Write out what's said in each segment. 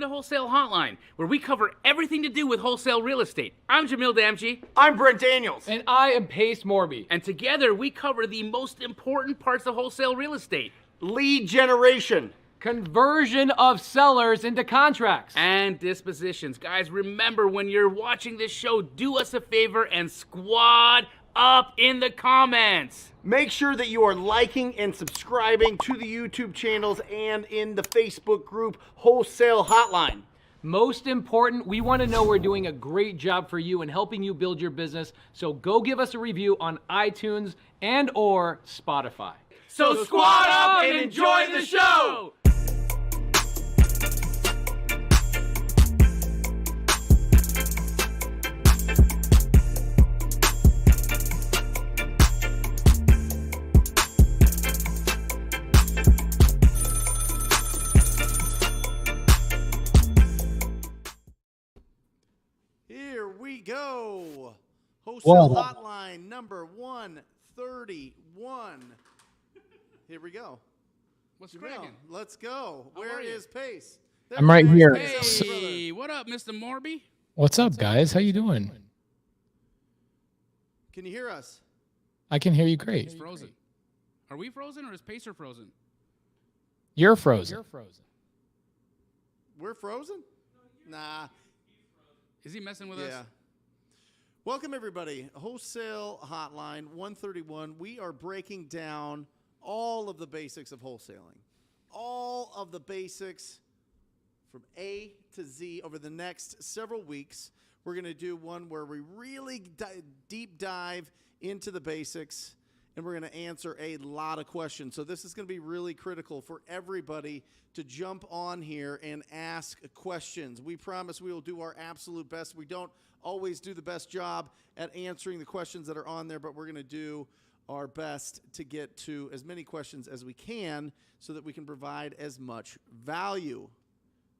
to Wholesale Hotline, where we cover everything to do with wholesale real estate. I'm Jamil Damji. I'm Brent Daniels. And I am Pace Morby. And together we cover the most important parts of wholesale real estate. Lead generation. Conversion of sellers into contracts. And dispositions. Guys, remember when you're watching this show, do us a favor and squad up in the comments. Make sure that you are liking and subscribing to the YouTube channels and in the Facebook group Wholesale Hotline. Most important, we want to know we're doing a great job for you and helping you build your business. So go give us a review on iTunes and or Spotify. So squad up and enjoy the show! Here we go. Wholesale Hotline number 131. Here we go. What's cracking? Let's go. Where is Pace? I'm right here. Hey, what up, Mr. Morby? What's up, guys? How you doing? Can you hear us? I can hear you great. He's frozen. Are we frozen or is Pacer frozen? You're frozen. We're frozen? Nah. Is he messing with us? Yeah. Welcome, everybody. Wholesale Hotline 131. We are breaking down all of the basics of wholesaling. All of the basics from A to Z over the next several weeks. We're going to do one where we really deep dive into the basics, and we're going to answer a lot of questions. So this is going to be really critical for everybody to jump on here and ask questions. We promise we will do our absolute best. We don't always do the best job at answering the questions that are on there, but we're going to do our best to get to as many questions as we can so that we can provide as much value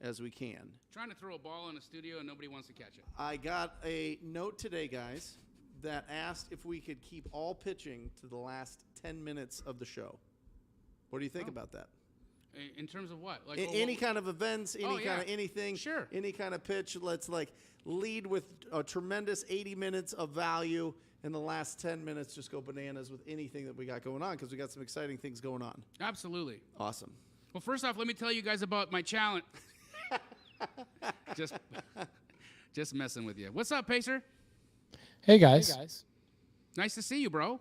as we can. Trying to throw a ball in a studio and nobody wants to catch it. I got a note today, guys, that asked if we could keep all pitching to the last 10 minutes of the show. What do you think about that? In terms of what? Like Any kind of events, any kind of anything, sure. Any kind of pitch. Let's lead with a tremendous 80 minutes of value. In the last 10 minutes, just go bananas with anything that we got going on because we got some exciting things going on. Absolutely. Awesome. Well, first off, let me tell you guys about my challenge. just messing with you. What's up, Pacer? Hey, guys. Nice to see you, bro.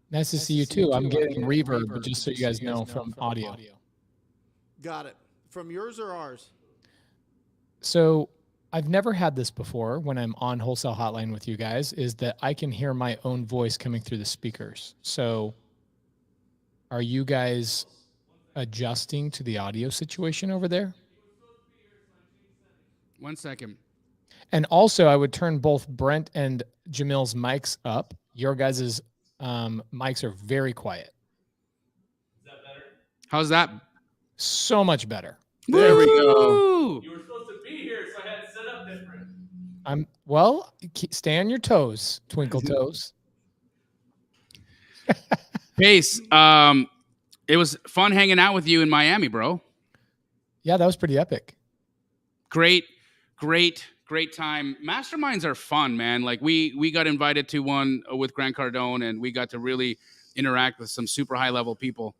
Nice to see you, too. I'm getting reverb, just so you guys know, from audio. Got it. From yours or ours? So I've never had this before when I'm on Wholesale Hotline with you guys, is that I can hear my own voice coming through the speakers. So are you guys adjusting to the audio situation over there? 1 second. And also, I would turn both Brent and Jamil's mics up. Your guys' mics are very quiet. Is that better? How's that? So much better. There we go. You were supposed to be here, so I had it set up different. Stay on your toes, twinkle toes. Pace, it was fun hanging out with you in Miami, bro. Yeah, that was pretty epic. Great time. Masterminds are fun, man. Like we got invited to one with Grant Cardone, and we got to really interact with some super high level people.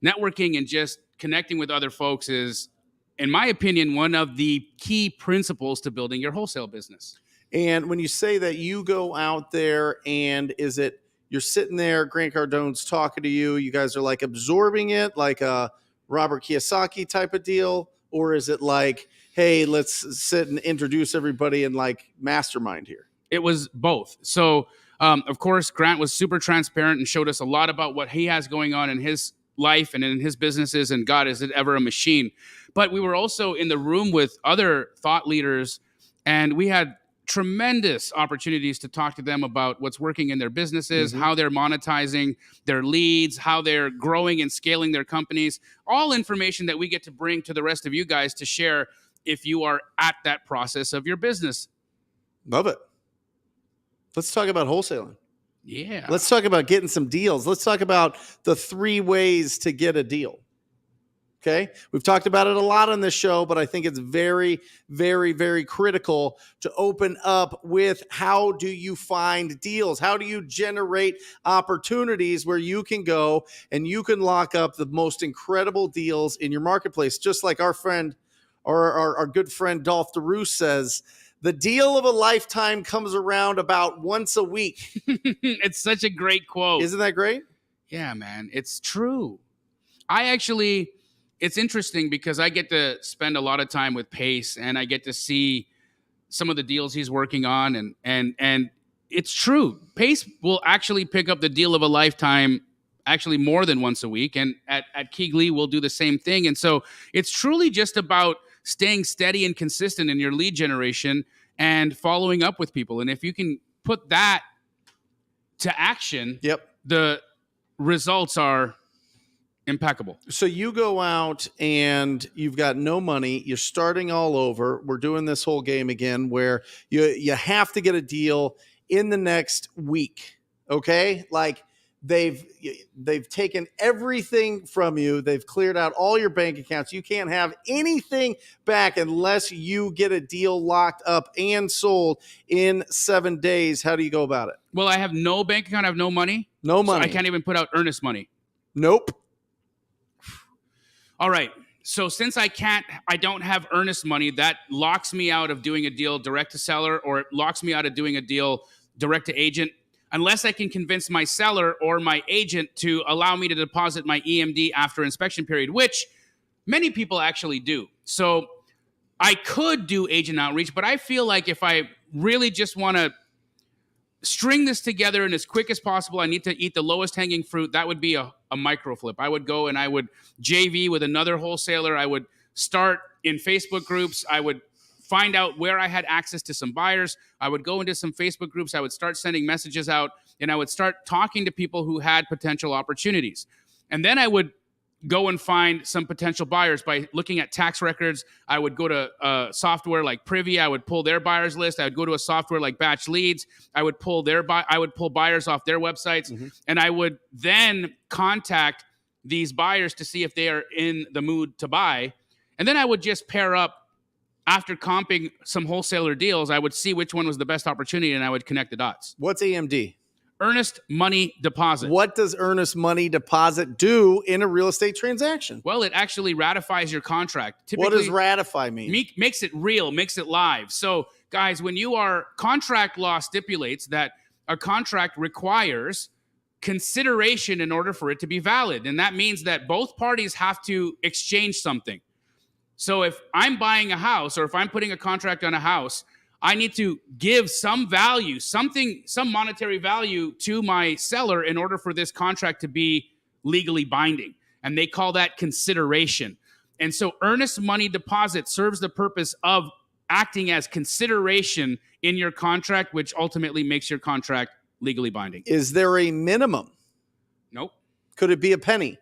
Networking and just connecting with other folks is, in my opinion, one of the key principles to building your wholesale business. And when you say that you go out there and you're sitting there, Grant Cardone's talking to you, you guys are like absorbing it like a Robert Kiyosaki type of deal? Or is it like, hey, let's sit and introduce everybody and like mastermind here? It was both. So, of course, Grant was super transparent and showed us a lot about what he has going on in his life and in his businesses, and God, is it ever a machine? But we were also in the room with other thought leaders, and we had tremendous opportunities to talk to them about what's working in their businesses, how they're monetizing their leads, how they're growing and scaling their companies, all information that we get to bring to the rest of you guys to share if you are at that process of your business. Love it. Let's talk about wholesaling. Yeah. Let's talk about getting some deals. Let's talk about the 3 ways to get a deal. Okay. We've talked about it a lot on this show, but I think it's very, very, very critical to open up with how do you find deals? How do you generate opportunities where you can go and you can lock up the most incredible deals in your marketplace? Just like our friend or our good friend Dolph DeRoos says, the deal of a lifetime comes around about once a week. It's such a great quote. Isn't that great? Yeah, man. It's true. It's interesting because I get to spend a lot of time with Pace and I get to see some of the deals he's working on. And it's true. Pace will actually pick up the deal of a lifetime actually more than once a week. And at Keegley, we'll do the same thing. And so it's truly just about staying steady and consistent in your lead generation and following up with people. And if you can put that to action, the results are impeccable. So you go out and you've got no money. You're starting all over. We're doing this whole game again where you have to get a deal in the next week. Okay. Like they've taken everything from you. They've cleared out all your bank accounts. You can't have anything back unless you get a deal locked up and sold in 7 days. How do you go about it? Well, I have no bank account. I have no money. No money. So I can't even put out earnest money. Nope. All right. So since I don't have earnest money, that locks me out of doing a deal direct to seller, or it locks me out of doing a deal direct to agent, unless I can convince my seller or my agent to allow me to deposit my EMD after inspection period, which many people actually do. So I could do agent outreach, but I feel like if I really just want to string this together and as quick as possible, I need to eat the lowest hanging fruit. That would be a micro flip. I would go and I would JV with another wholesaler. I would start in Facebook groups. I would find out where I had access to some buyers. I would go into some Facebook groups. I would start sending messages out and I would start talking to people who had potential opportunities. And then I would go and find some potential buyers by looking at tax records. I would go to software like Privy. I would pull their buyers list. I would go to a software like Batch Leads. I would pull buyers off their websites, and I would then contact these buyers to see if they are in the mood to buy. And then I would just pair up after comping some wholesaler deals. I would see which one was the best opportunity, and I would connect the dots. What's EMD? Earnest money deposit. What does earnest money deposit do in a real estate transaction? Well, it actually ratifies your contract. Typically, what does ratify mean? Makes it real, makes it live. So, guys, when contract law stipulates that a contract requires consideration in order for it to be valid. And that means that both parties have to exchange something. So if I'm buying a house or if I'm putting a contract on a house, I need to give some value, some monetary value to my seller in order for this contract to be legally binding. And they call that consideration. And so earnest money deposit serves the purpose of acting as consideration in your contract, which ultimately makes your contract legally binding. Is there a minimum? Nope. Could it be a penny?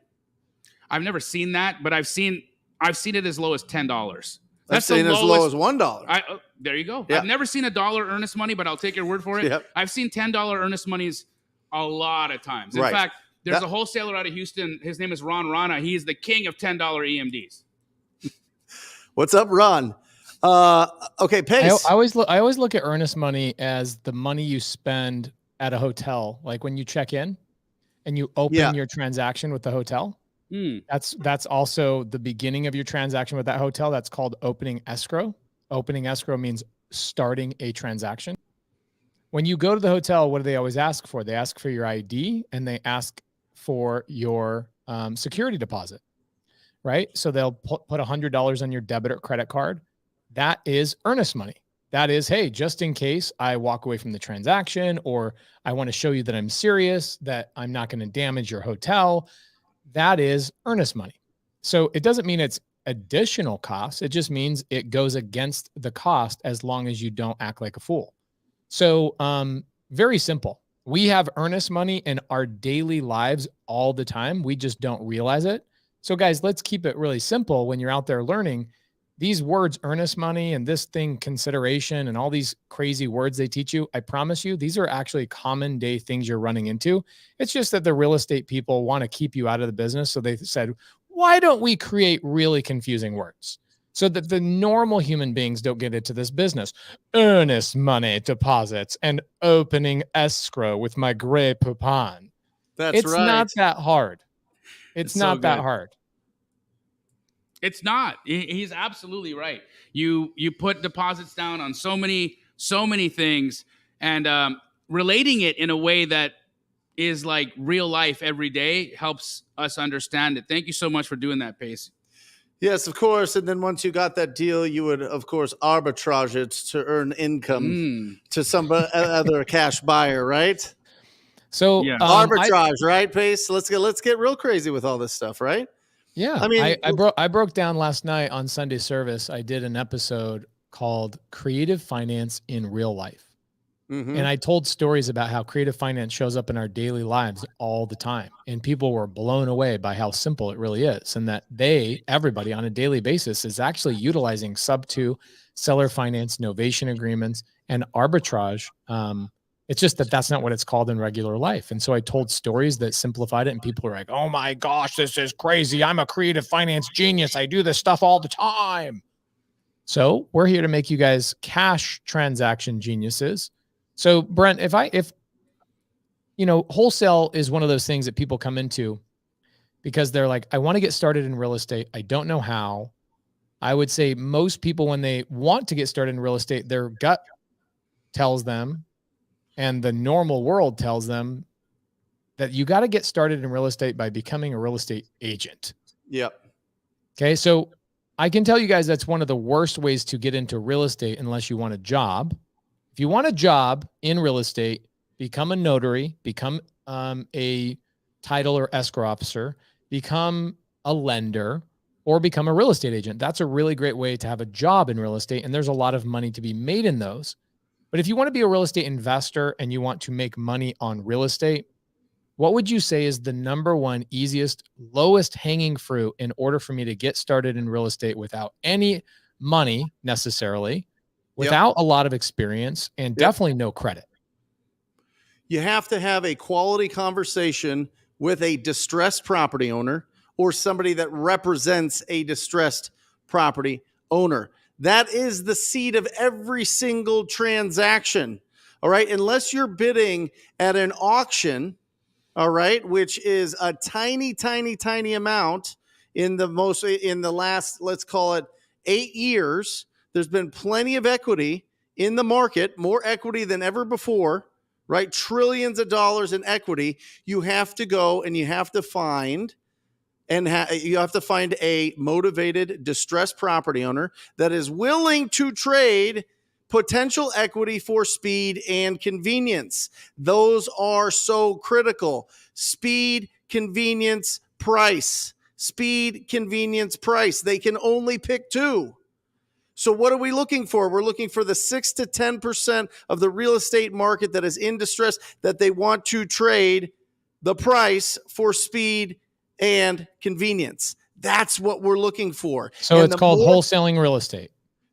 I've never seen that, but I've seen it as low as $10. That's as low as $1. There you go. Yeah. I've never seen $1 earnest money, but I'll take your word for it. Yep. I've seen $10 earnest monies a lot of times. In fact, there's a wholesaler out of Houston. His name is Ron Rana. He is the king of $10 EMDs. What's up, Ron? Okay, Pace. I always look at earnest money as the money you spend at a hotel, like when you check in and you open your transaction with the hotel. That's also the beginning of your transaction with that hotel. That's called opening escrow. Opening escrow means starting a transaction. When you go to the hotel, what do they always ask for? They ask for your ID and they ask for your security deposit, right? So they'll put $100 on your debit or credit card. That is earnest money. That is, hey, just in case I walk away from the transaction, or I want to show you that I'm serious, that I'm not going to damage your hotel. That is earnest money. So it doesn't mean it's additional costs. It just means it goes against the cost as long as you don't act like a fool. So very simple. We have earnest money in our daily lives all the time. We just don't realize it. So guys, let's keep it really simple when you're out there learning. These words, earnest money and this thing, consideration, and all these crazy words they teach you, I promise you, these are actually common day things you're running into. It's just that the real estate people want to keep you out of the business. So they said, Why don't we create really confusing words so that the normal human beings don't get into this business? Earnest money deposits and opening escrow with my gray poupon. That's It's right. not that hard. It's It's so not that good. hard. It's not. He's absolutely right. You put deposits down on so many things, and relating it in a way that is like real life every day helps us understand it. Thank you so much for doing that, Pace. Yes, of course. And then once you got that deal, you would, of course, arbitrage it to earn income to some other cash buyer, right? So Yeah. Arbitrage, right, Pace? Let's get real crazy with all this stuff, right? Yeah, I mean, I broke down last night on Sunday service. I did an episode called Creative Finance in Real Life. mhm. And I told stories about how creative finance shows up in our daily lives all the time. And people were blown away by how simple it really is. And that everybody on a daily basis is actually utilizing sub-2 seller finance, novation agreements, and arbitrage. It's just that that's not what it's called in regular life. And so I told stories that simplified it, and people were like, oh my gosh, this is crazy. I'm a creative finance genius. I do this stuff all the time. So we're here to make you guys cash transaction geniuses. So Brent, if wholesale is one of those things that people come into because they're like, I want to get started in real estate. I don't know how. I would say most people, when they want to get started in real estate, their gut tells them, and the normal world tells them, that you got to get started in real estate by becoming a real estate agent. Yep. Okay. So I can tell you guys that's one of the worst ways to get into real estate unless you want a job. If you want a job in real estate, become a notary, become a title or escrow officer, become a lender, or become a real estate agent. That's a really great way to have a job in real estate, and there's a lot of money to be made in those. But if you want to be a real estate investor and you want to make money on real estate, what would you say is the number one easiest, lowest hanging fruit in order for me to get started in real estate without any money necessarily, without a lot of experience, and definitely no credit? You have to have a quality conversation with a distressed property owner or somebody that represents a distressed property owner. That is the seed of every single transaction. All right. Unless you're bidding at an auction, all right, which is a tiny, tiny, tiny amount in the last, let's call it 8 years. There's been plenty of equity in the market, more equity than ever before, right? Trillions of dollars in equity. You have to go and you have to find a motivated, distressed property owner that is willing to trade potential equity for speed and convenience. Those are so critical. Speed, convenience, price. Speed, convenience, price. They can only pick two. So what are we looking for? We're looking for the 6 to 10% of the real estate market that is in distress, that they want to trade the price for speed and convenience. That's what we're looking for. So it's called wholesaling real estate.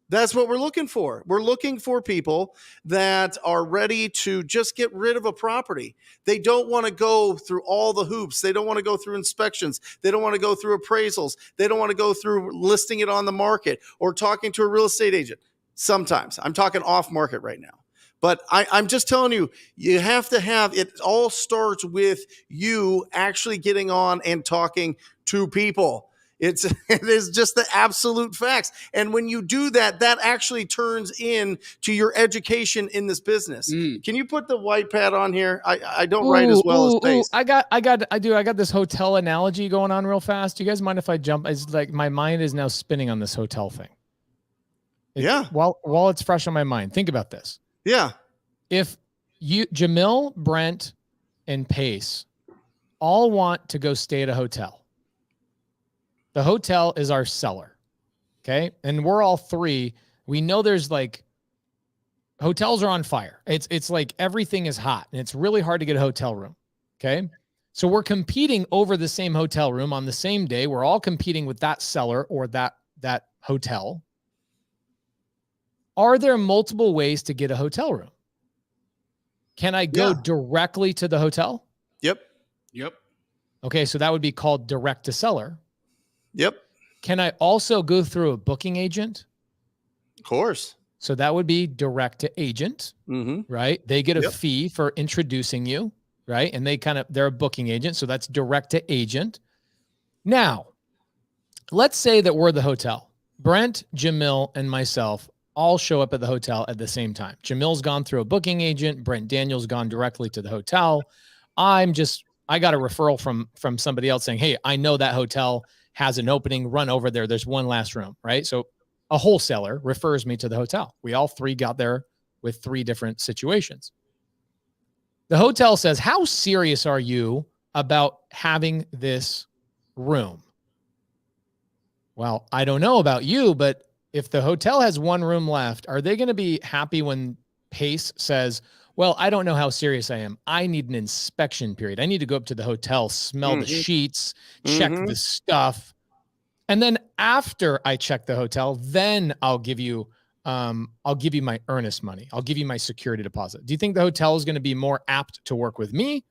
That's what we're looking for. We're looking for people that are ready to just get rid of a property. They don't want to go through all the hoops. They don't want to go through inspections. They don't want to go through appraisals. They don't want to go through listing it on the market or talking to a real estate agent. Sometimes. I'm talking off market right now. But I'm just telling you, you have to have, it all starts with you actually getting on and talking to people. It is just the absolute facts. And when you do that, that actually turns into your education in this business. Can you put the white pad on here? I don't write as well as Pace. I got this hotel analogy going on real fast. Do you guys mind if I jump? It's like my mind is now spinning on this hotel thing. While it's fresh on my mind, think about this. Yeah. If Jamil, Brent, and Pace all want to go stay at a hotel, the hotel is our seller. Okay. And we're all three. We know there's like hotels are on fire. It's like everything is hot and it's really hard to get a hotel room. Okay. So we're competing over the same hotel room on the same day. We're all competing with that seller or that hotel. Are there multiple ways to get a hotel room? Can I go directly to the hotel? Yep. Yep. Okay. So that would be called direct to seller. Yep. Can I also go through a booking agent? Of course. So that would be direct to agent, right? They get a fee for introducing you, right? And they're a booking agent. So that's direct to agent. Now, let's say that we're the hotel. Brent, Jamil, and myself all show up at the hotel at the same time. Jamil's gone through a booking agent. Brent Daniel's gone directly to the hotel. I got a referral from somebody else saying, hey, I know that hotel has an opening, run over there. There's one last room, right? So a wholesaler refers me to the hotel. We all three got there with three different situations. The hotel says, how serious are you about having this room? Well, I don't know about you, but if the hotel has one room left, are they going to be happy when Pace says, well, I don't know how serious I am. I need an inspection period. I need to go up to the hotel, smell the sheets, check the stuff. And then after I check the hotel, then I'll give you my earnest money. I'll give you my security deposit. Do you think the hotel is going to be more apt to work with me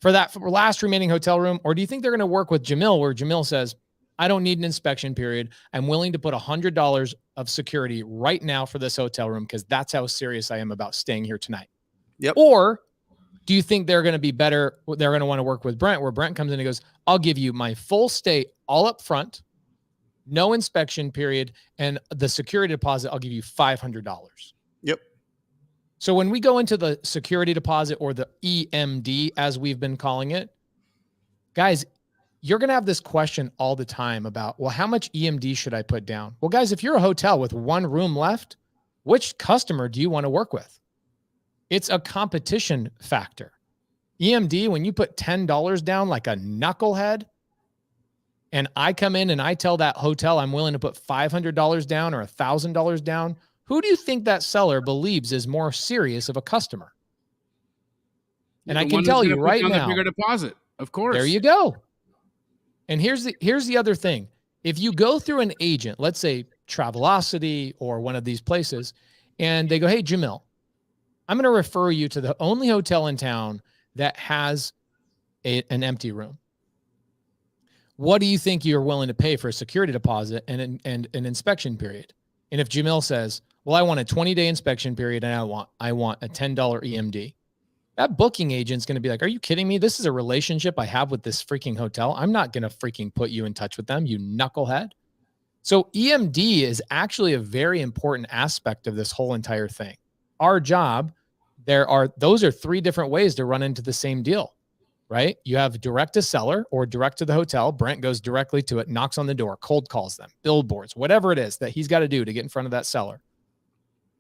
for that last remaining hotel room? Or do you think they're going to work with Jamil, where Jamil says, I don't need an inspection period. I'm willing to put $100 of security right now for this hotel room because that's how serious I am about staying here tonight. Yep. Or do you think they're going to be better? They're going to want to work with Brent, where Brent comes in and goes, I'll give you my full stay all up front, no inspection period, and the security deposit, I'll give you $500. Yep. So when we go into the security deposit, or the EMD, as we've been calling it, guys, you're going to have this question all the time about, well, how much EMD should I put down? Well, guys, if you're a hotel with one room left, which customer do you want to work with? It's a competition factor. EMD, when you put $10 down like a knucklehead, and I come in and I tell that hotel I'm willing to put $500 down or $1,000 down, who do you think that seller believes is more serious of a customer? And I can tell you right now, the bigger deposit, of course. There you go. And here's the other thing. If you go through an agent, let's say Travelocity or one of these places, and they go, hey, Jamil, I'm going to refer you to the only hotel in town that has an empty room. What do you think you're willing to pay for a security deposit and an inspection period? And if Jamil says, well, I want a 20-day inspection period and I want a $10 EMD. That booking agent's going to be like, are you kidding me? This is a relationship I have with this freaking hotel. I'm not going to freaking put you in touch with them, you knucklehead. So EMD is actually a very important aspect of this whole entire thing. Our job, those are three different ways to run into the same deal, right? You have direct to seller or direct to the hotel. Brent goes directly to it, knocks on the door, cold calls them, billboards, whatever it is that he's got to do to get in front of that seller.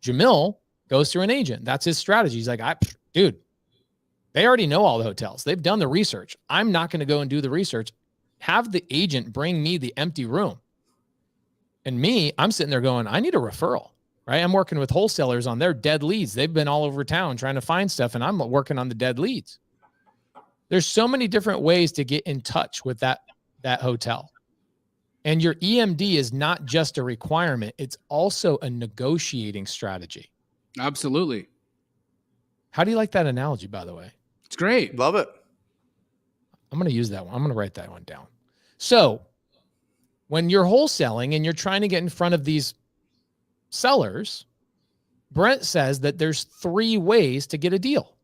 Jamil goes through an agent. That's his strategy. He's like, dude, they already know all the hotels. They've done the research. I'm not going to go and do the research. Have the agent bring me the empty room. And me, I'm sitting there going, I need a referral, right? I'm working with wholesalers on their dead leads. They've been all over town trying to find stuff, and I'm working on the dead leads. There's so many different ways to get in touch with that hotel. And your EMD is not just a requirement. It's also a negotiating strategy. Absolutely. How do you like that analogy, by the way? It's great. Love it. I'm going to use that one. I'm going to write that one down. So when you're wholesaling and you're trying to get in front of these sellers, Brent says that there's 3 ways to get a deal.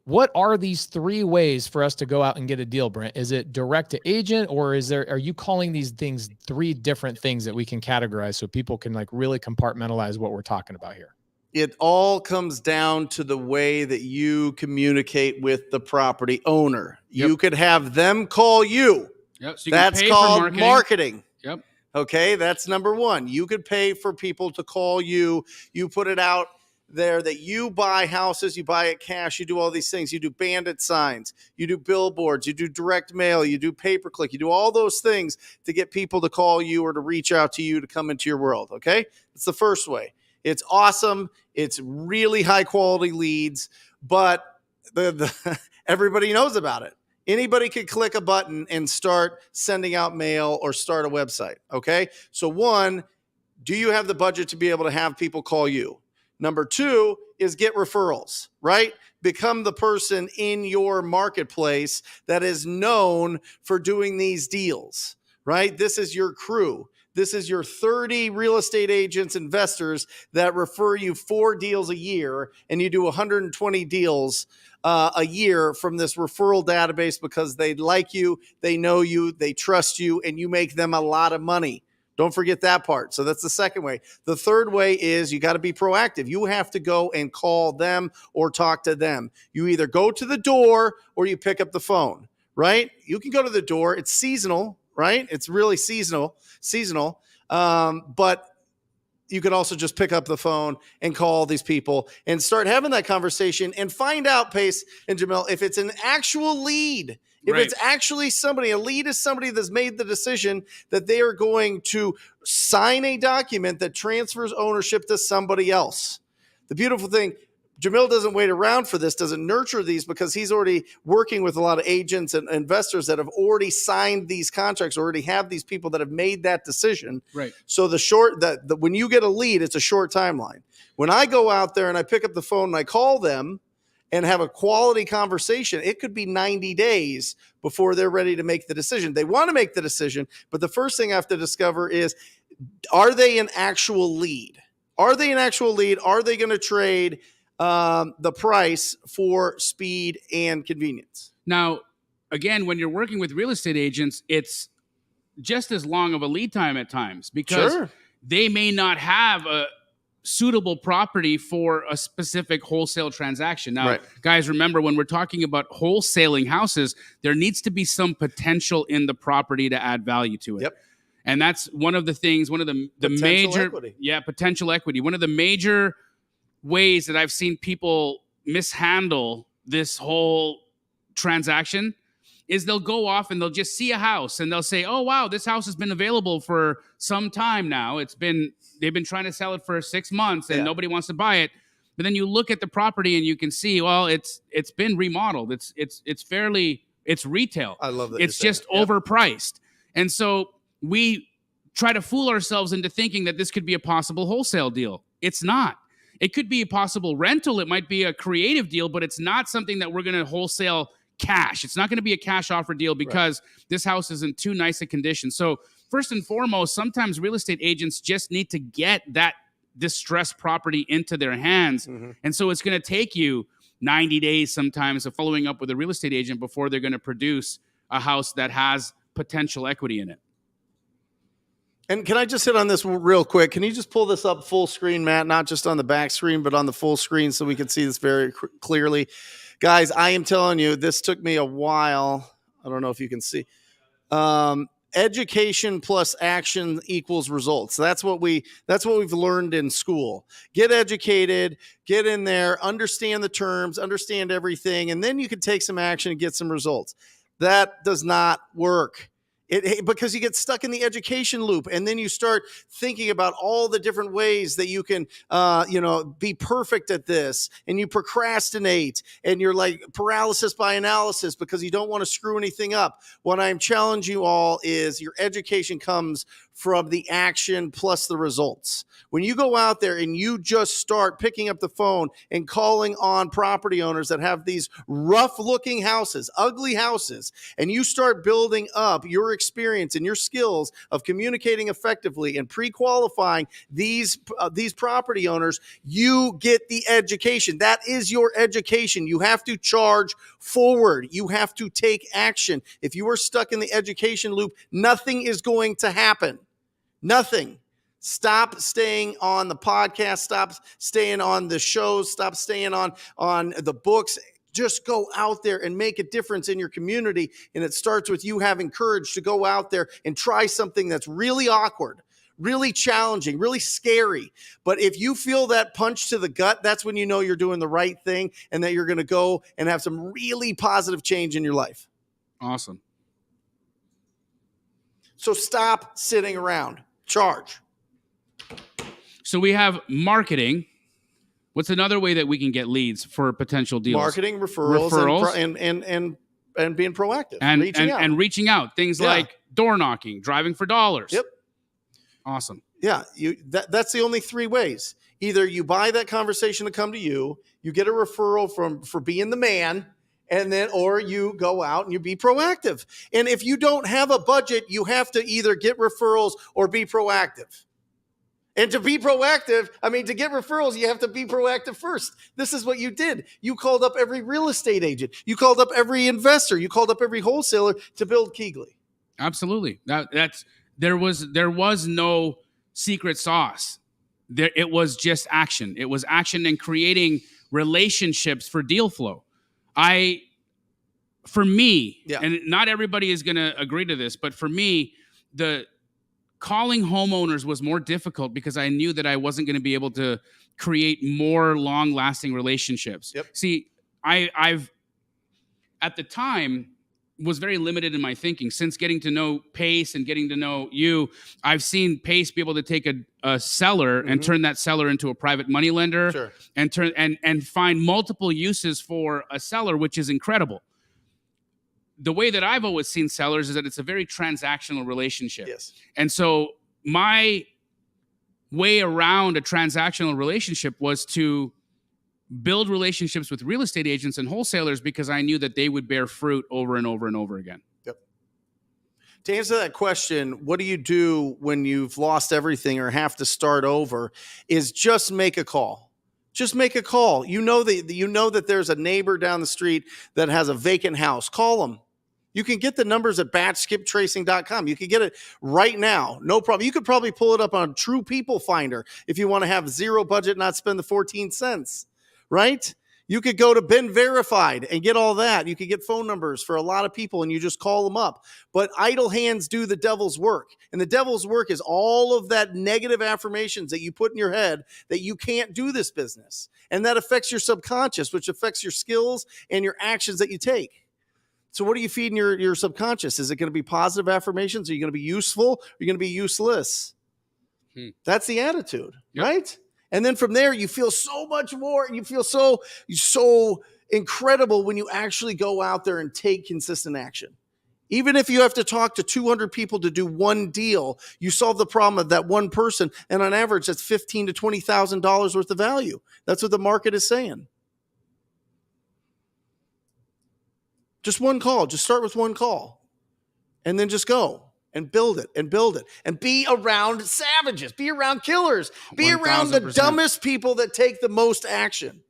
What are these 3 ways for us to go out and get a deal, Brent? Is it direct to agent, or are you calling these things 3 different things that we can categorize so people can like really compartmentalize what we're talking about here? It all comes down to the way that you communicate with the property owner. Yep. You could have them call you. Yep. So you That's can pay called for marketing. Yep. Okay, that's number 1. You could pay for people to call you. You put it out there that you buy houses, you buy it cash, you do all these things. You do bandit signs, you do billboards, you do direct mail, you do pay-per-click, you do all those things to get people to call you or to reach out to you to come into your world, okay? That's the first way. It's awesome. It's really high quality leads, but everybody knows about it. Anybody could click a button and start sending out mail or start a website. Okay. So 1, do you have the budget to be able to have people call you? Number 2 is get referrals, right? Become the person in your marketplace that is known for doing these deals, right? This is your crew. This is your 30 real estate agents, investors that refer you 4 deals a year, and you do 120 deals a year from this referral database because they like you, they know you, they trust you, and you make them a lot of money. Don't forget that part. So that's the second way. The third way is you got to be proactive. You have to go and call them or talk to them. You either go to the door or you pick up the phone, right? You can go to the door. It's seasonal, right? It's really seasonal. But you could also just pick up the phone and call these people and start having that conversation and find out, Pace and Jamel, if it's an actual lead. If Right. it's actually somebody, a lead is somebody that's made the decision that they are going to sign a document that transfers ownership to somebody else. The beautiful thing, Jamil doesn't wait around for this, doesn't nurture these because he's already working with a lot of agents and investors that have already signed these contracts, already have these people that have made that decision. Right. So when you get a lead, it's a short timeline. When I go out there and I pick up the phone and I call them and have a quality conversation, it could be 90 days before they're ready to make the decision. They want to make the decision, but the first thing I have to discover is, are they an actual lead? Are they an actual lead? Are they going to trade the price for speed and convenience? Now, again, when you're working with real estate agents, it's just as long of a lead time at times because Sure. they may not have a suitable property for a specific wholesale transaction. Now, Right. guys, remember when we're talking about wholesaling houses, there needs to be some potential in the property to add value to it. Yep. And that's one of the things, one of the Potential major equity. potential equity. One of the major ways that I've seen people mishandle this whole transaction is they'll go off and they'll just see a house and they'll say, "Oh wow, this house has been available for some time now. They've been trying to sell it for 6 months and Yeah. nobody wants to buy it." But then you look at the property and you can see, well, it's been remodeled. It's retail. I love that. It's just overpriced. And so we try to fool ourselves into thinking that this could be a possible wholesale deal. It's not. It could be a possible rental. It might be a creative deal, but it's not something that we're going to wholesale cash. It's not going to be a cash offer deal because this house is in too nice a condition. So first and foremost, sometimes real estate agents just need to get that distressed property into their hands. Mm-hmm. And so it's going to take you 90 days sometimes of following up with a real estate agent before they're going to produce a house that has potential equity in it. And can I just hit on this real quick? Can you just pull this up full screen, Matt? Not just on the back screen, but on the full screen so we can see this very clearly. Guys, I am telling you, this took me a while. I don't know if you can see. Education plus action equals results. That's what we've learned in school. Get educated, get in there, understand the terms, understand everything, and then you can take some action and get some results. That does not work. Because you get stuck in the education loop, and then you start thinking about all the different ways that you can, be perfect at this, and you procrastinate, and you're like paralysis by analysis because you don't want to screw anything up. What I'm challenging you all is your education comes from the action plus the results. When you go out there and you just start picking up the phone and calling on property owners that have these rough looking houses, ugly houses, and you start building up your experience and your skills of communicating effectively and pre-qualifying these property owners, you get the education. That is your education. You have to charge forward. You have to take action. If you are stuck in the education loop, nothing is going to happen. Nothing. Stop staying on the podcast. Stop staying on the shows. Stop staying on the books. Just go out there and make a difference in your community. And it starts with you having courage to go out there and try something that's really awkward, really challenging, really scary. But if you feel that punch to the gut, that's when you know you're doing the right thing and that you're going to go and have some really positive change in your life. Awesome. So stop sitting around. Charge. So we have marketing. What's another way that we can get leads for potential deals? Marketing, referrals. And being proactive. And reaching out. Things like door knocking, driving for dollars. Yep. Awesome. Yeah. That's the only 3 ways. Either you buy that conversation to come to you, you get a referral for being the man, And then, or you go out and you be proactive. And if you don't have a budget, you have to either get referrals or be proactive. And to be proactive, to get referrals, you have to be proactive first. This is what you did. You called up every real estate agent. You called up every investor. You called up every wholesaler to build Keegley. Absolutely. There was no secret sauce. It was just action. It was action and creating relationships for deal flow. For me, and not everybody is going to agree to this, but for me, the calling homeowners was more difficult because I knew that I wasn't going to be able to create more long-lasting relationships. Yep. See, I've at the time was very limited in my thinking. Since getting to know Pace and getting to know you, I've seen Pace be able to take a seller and turn that seller into a private money lender. Sure. and find multiple uses for a seller, which is incredible. The way that I've always seen sellers is that it's a very transactional relationship. Yes. And so my way around a transactional relationship was to build relationships with real estate agents and wholesalers because I knew that they would bear fruit over and over and over again. Yep. To answer that question, what do you do when you've lost everything or have to start over? Is just make a call. Just make a call. You know that there's a neighbor down the street that has a vacant house. Call them. You can get the numbers at batchskiptracing.com. You can get it right now. No problem. You could probably pull it up on True People Finder if you want to have zero budget, not spend the 14 cents, right? You could go to Ben Verified and get all that. You could get phone numbers for a lot of people and you just call them up. But idle hands do the devil's work. And the devil's work is all of that negative affirmations that you put in your head that you can't do this business. And that affects your subconscious, which affects your skills and your actions that you take. So what are you feeding your subconscious? Is it going to be positive affirmations? Are you going to be useful? Or are you going to be useless? That's the attitude, right? And then from there, you feel so much more. You feel so incredible when you actually go out there and take consistent action. Even if you have to talk to 200 people to do one deal, you solve the problem of that one person. And on average, that's $15,000 to $20,000 worth of value. That's what the market is saying. Just one call. Just start with one call. And then just go and build it and build it. And be around savages. Be around killers. Be around the 1000%. dumbest people that take the most action.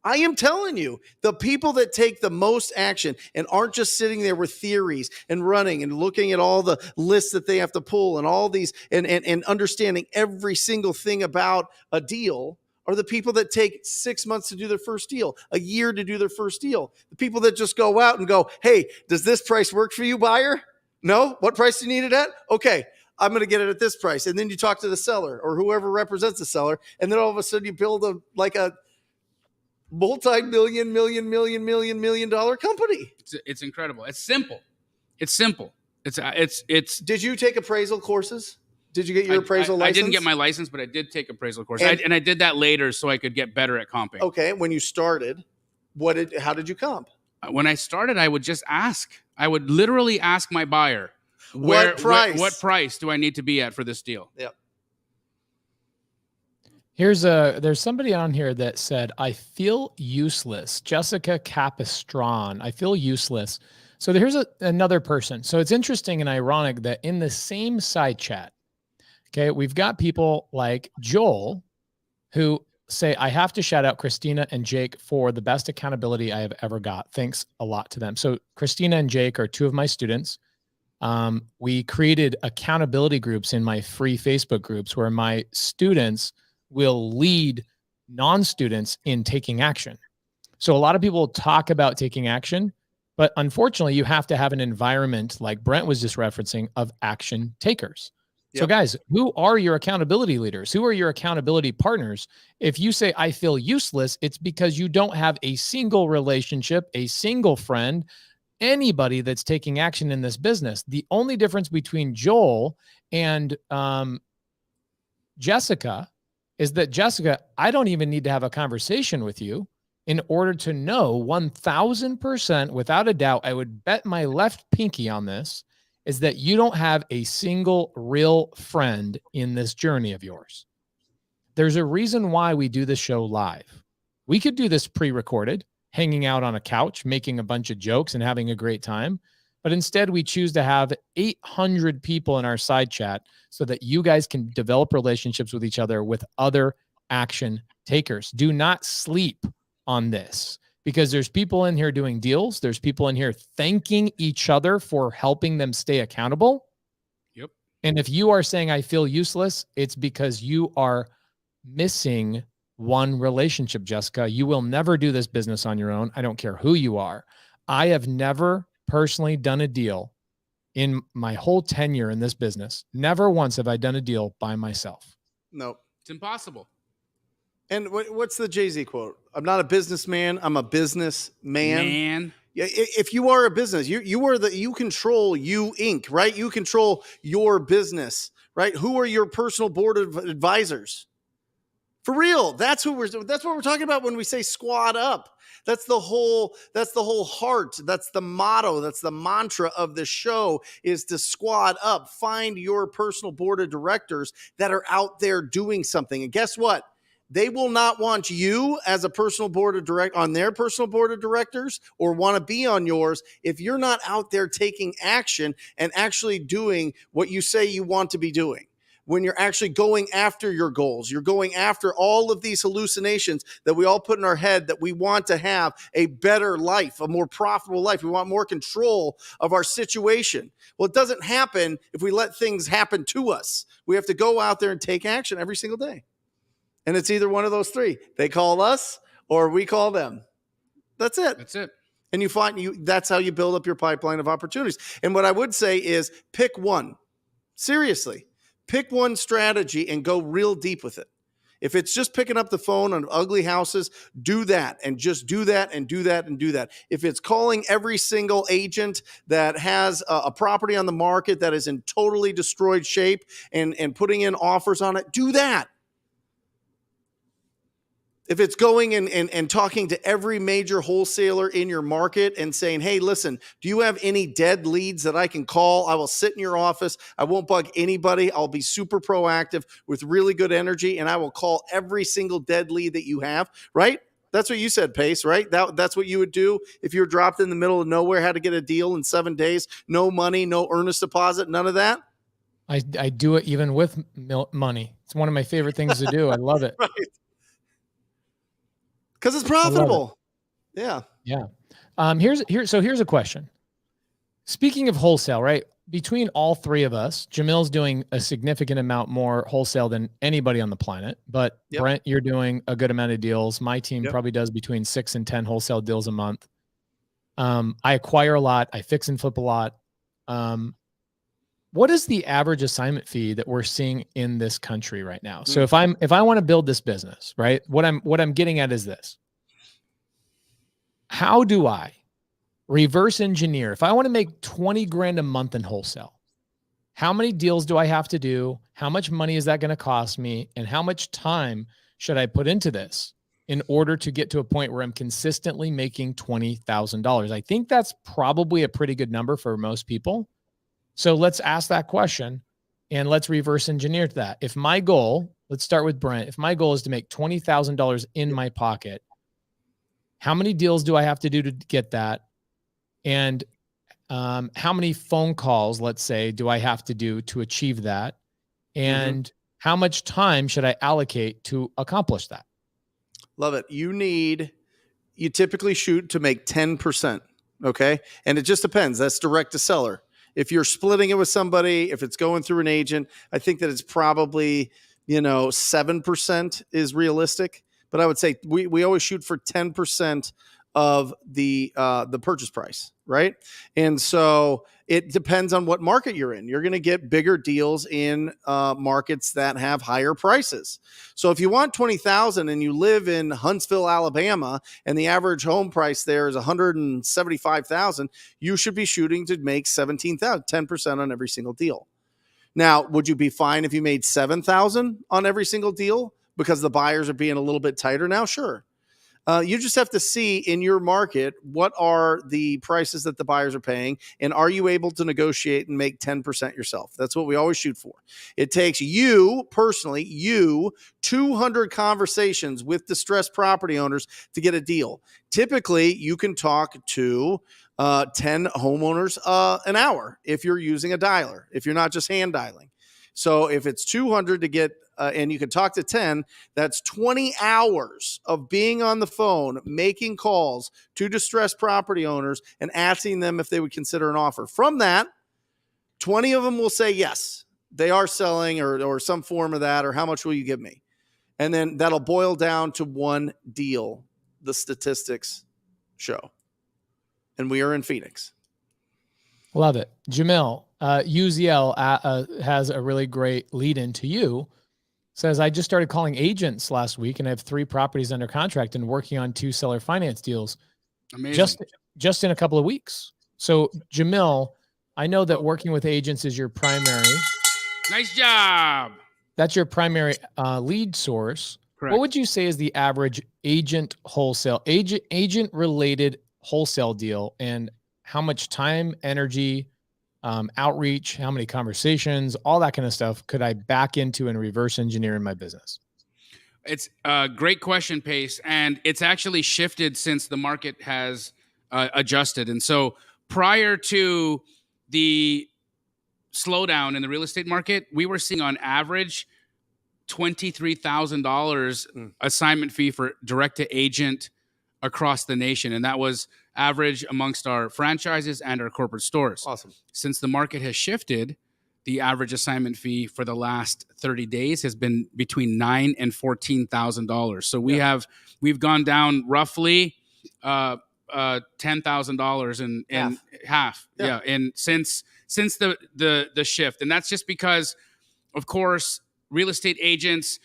I am telling you, the people that take the most action and aren't just sitting there with theories and running and looking at all the lists that they have to pull and all these and understanding every single thing about a deal are the people that take 6 months to do their first deal, a year to do their first deal. The people that just go out and go, hey, does this price work for you, buyer? No? What price do you need it at? Okay, I'm going to get it at this price. And then you talk to the seller or whoever represents the seller. And then all of a sudden you build a multi-million dollar company. It's incredible. It's simple. It's. Did you take appraisal courses? Did you get your appraisal license? I didn't get my license, but I did take appraisal course. And I did that later so I could get better at comping. Okay. When you started, how did you comp? When I started, I would just ask. I would literally ask my buyer, what price do I need to be at for this deal? Yep. There's somebody on here that said, I feel useless. Jessica Capistron, I feel useless. So here's another person. So it's interesting and ironic that in the same side chat, okay, we've got people like Joel who say, I have to shout out Christina and Jake for the best accountability I have ever got. Thanks a lot to them. So Christina and Jake are two of my students. We created accountability groups in my free Facebook groups where my students will lead non-students in taking action. So a lot of people talk about taking action, but unfortunately you have to have an environment like Brent was just referencing of action takers. Yep. So guys, who are your accountability leaders? Who are your accountability partners? If you say, I feel useless, it's because you don't have a single relationship, a single friend, anybody that's taking action in this business. The only difference between Joel and Jessica is that Jessica, I don't even need to have a conversation with you in order to know 1000% without a doubt, I would bet my left pinky on this, is that you don't have a single real friend in this journey of yours. There's a reason why we do this show live. We could do this pre-recorded. hanging out on a couch, making a bunch of jokes and having a great time. But instead, we choose to have 800 people in our side chat so that you guys can develop relationships with each other with other action takers. Do not sleep on this, because there's people in here doing deals. There's people in here thanking each other for helping them stay accountable. Yep. And if you are saying, I feel useless, it's because you are missing one relationship, Jessica. You will never do this business on your own. I don't care who you are. I have never personally done a deal in my whole tenure in this business. Never once have I done a deal by myself. No. It's impossible. And what's the Jay-Z quote? I'm not a businessman. I'm a businessman. Man. Yeah, if you are a business, you control you Inc., right? You control your business, right? Who are your personal board of advisors? For real. That's what we're talking about when we say squad up. That's the whole heart. That's the motto. That's the mantra of the show, is to squad up. Find your personal board of directors that are out there doing something. And guess what? They will not want you as a personal board of on their personal board of directors, or want to be on yours, if you're not out there taking action and actually doing what you say you want to be doing. When you're actually going after your goals, you're going after all of these hallucinations that we all put in our head, that we want to have a better life, a more profitable life. We want more control of our situation. Well, it doesn't happen if we let things happen to us. We have to go out there and take action every single day. And it's either one of those three. They call us or we call them. That's it. That's it. And that's how you build up your pipeline of opportunities. And what I would say is pick one. Seriously. Pick one strategy and go real deep with it. If it's just picking up the phone on ugly houses, do that, and just do that and do that and do that. If it's calling every single agent that has a property on the market that is in totally destroyed shape and putting in offers on it, do that. If it's going and talking to every major wholesaler in your market and saying, hey, listen, do you have any dead leads that I can call? I will sit in your office. I won't bug anybody. I'll be super proactive with really good energy, and I will call every single dead lead that you have, right? That's what you said, Pace, right? That's what you would do if you were dropped in the middle of nowhere, had to get a deal in 7 days, no money, no earnest deposit, none of that? I do it even with money. It's one of my favorite things to do. I love it. Right. Because it's profitable. Yeah. Yeah. Here's a question. Speaking of wholesale, right? Between all three of us, Jamil's doing a significant amount more wholesale than anybody on the planet. But Yep. Brent, you're doing a good amount of deals. My team Yep. probably does between 6 and 10 wholesale deals a month. I acquire a lot. I fix and flip a lot. What is the average assignment fee that we're seeing in this country right now? So if I want to build this business, right? What I'm getting at is this. How do I reverse engineer? If I want to make 20 grand a month in wholesale, how many deals do I have to do? How much money is that going to cost me? And how much time should I put into this in order to get to a point where I'm consistently making $20,000? I think that's probably a pretty good number for most people. So let's ask that question and let's reverse engineer that. If my goal, let's start with Brent. If my goal is to make $20,000 in my pocket, how many deals do I have to do to get that? And how many phone calls, let's say, do I have to do to achieve that? And how much time should I allocate to accomplish that? Love it. You typically shoot to make 10%. Okay. And it just depends. That's direct to seller. If you're splitting it with somebody, if it's going through an agent, I think that it's probably, 7% is realistic. But I would say we always shoot for 10% of the purchase price, right? And so it depends on what market you're in. You're going to get bigger deals in markets that have higher prices. So if you want 20,000 and you live in Huntsville, Alabama, and the average home price there is 175,000, you should be shooting to make 17,000, 10% on every single deal. Now, would you be fine if you made 7,000 on every single deal because the buyers are being a little bit tighter now? Sure. You just have to see in your market, what are the prices that the buyers are paying, and are you able to negotiate and make 10% yourself? That's what we always shoot for. It takes you personally, 200 conversations with distressed property owners to get a deal. Typically, you can talk to 10 homeowners an hour if you're using a dialer, if you're not just hand dialing. So if it's 200 to get, and you can talk to 10, that's 20 hours of being on the phone, making calls to distressed property owners and asking them if they would consider an offer. From that, 20 of them will say yes, they are selling or some form of that, or how much will you give me? And then that'll boil down to one deal, the statistics show. And we are in Phoenix. Love it. Jamil, UZL has a really great lead in to you. Says, I just started calling agents last week and I have 3 properties under contract and working on 2 seller finance deals. Amazing. Just in a couple of weeks. So Jamil, I know that working with agents is your primary. Nice job. That's your primary lead source. Correct. What would you say is the average agent related wholesale deal, and how much time, energy, outreach, how many conversations, all that kind of stuff could I back into and reverse engineer in my business? It's a great question, Pace, and it's actually shifted since the market has adjusted. And so prior to the slowdown in the real estate market, we were seeing on average $23,000 assignment fee for direct to agent across the nation. And that was average amongst our franchises and our corporate stores. Awesome. Since the market has shifted, the average assignment fee for the last 30 days has been between $9,000 and $14,000. So we've gone down roughly $10,000 in half. Yeah. And since the shift. And that's just because, of course, real estate agents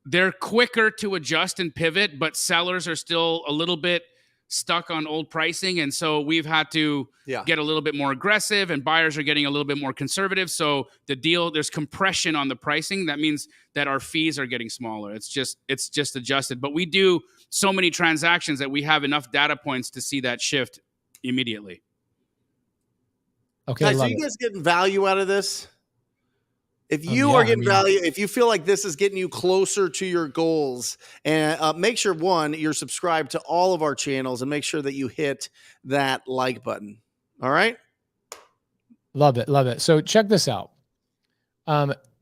they're quicker to adjust and pivot, but sellers are still a little bit stuck on old pricing. And so we've had to get a little bit more aggressive, and buyers are getting a little bit more conservative. So there's compression on the pricing. That means that our fees are getting smaller. It's just adjusted. But we do so many transactions that we have enough data points to see that shift immediately. Okay. Guys, are you guys getting value out of this? If you are getting value, if you feel like this is getting you closer to your goals, and make sure, one, you're subscribed to all of our channels, and make sure that you hit that like button. All right? Love it. Love it. So check this out.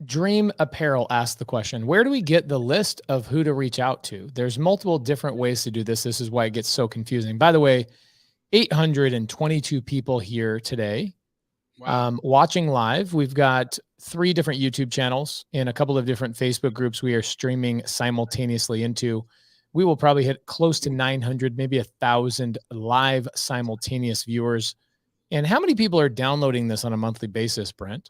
Dream Apparel asked the question, where do we get the list of who to reach out to? There's multiple different ways to do this. This is why it gets so confusing. By the way, 822 people here today. Wow. Watching live. We've got 3 different YouTube channels and a couple of different Facebook groups we are streaming simultaneously into. We will probably hit close to 900, maybe 1,000 live simultaneous viewers. And how many people are downloading this on a monthly basis, Brent?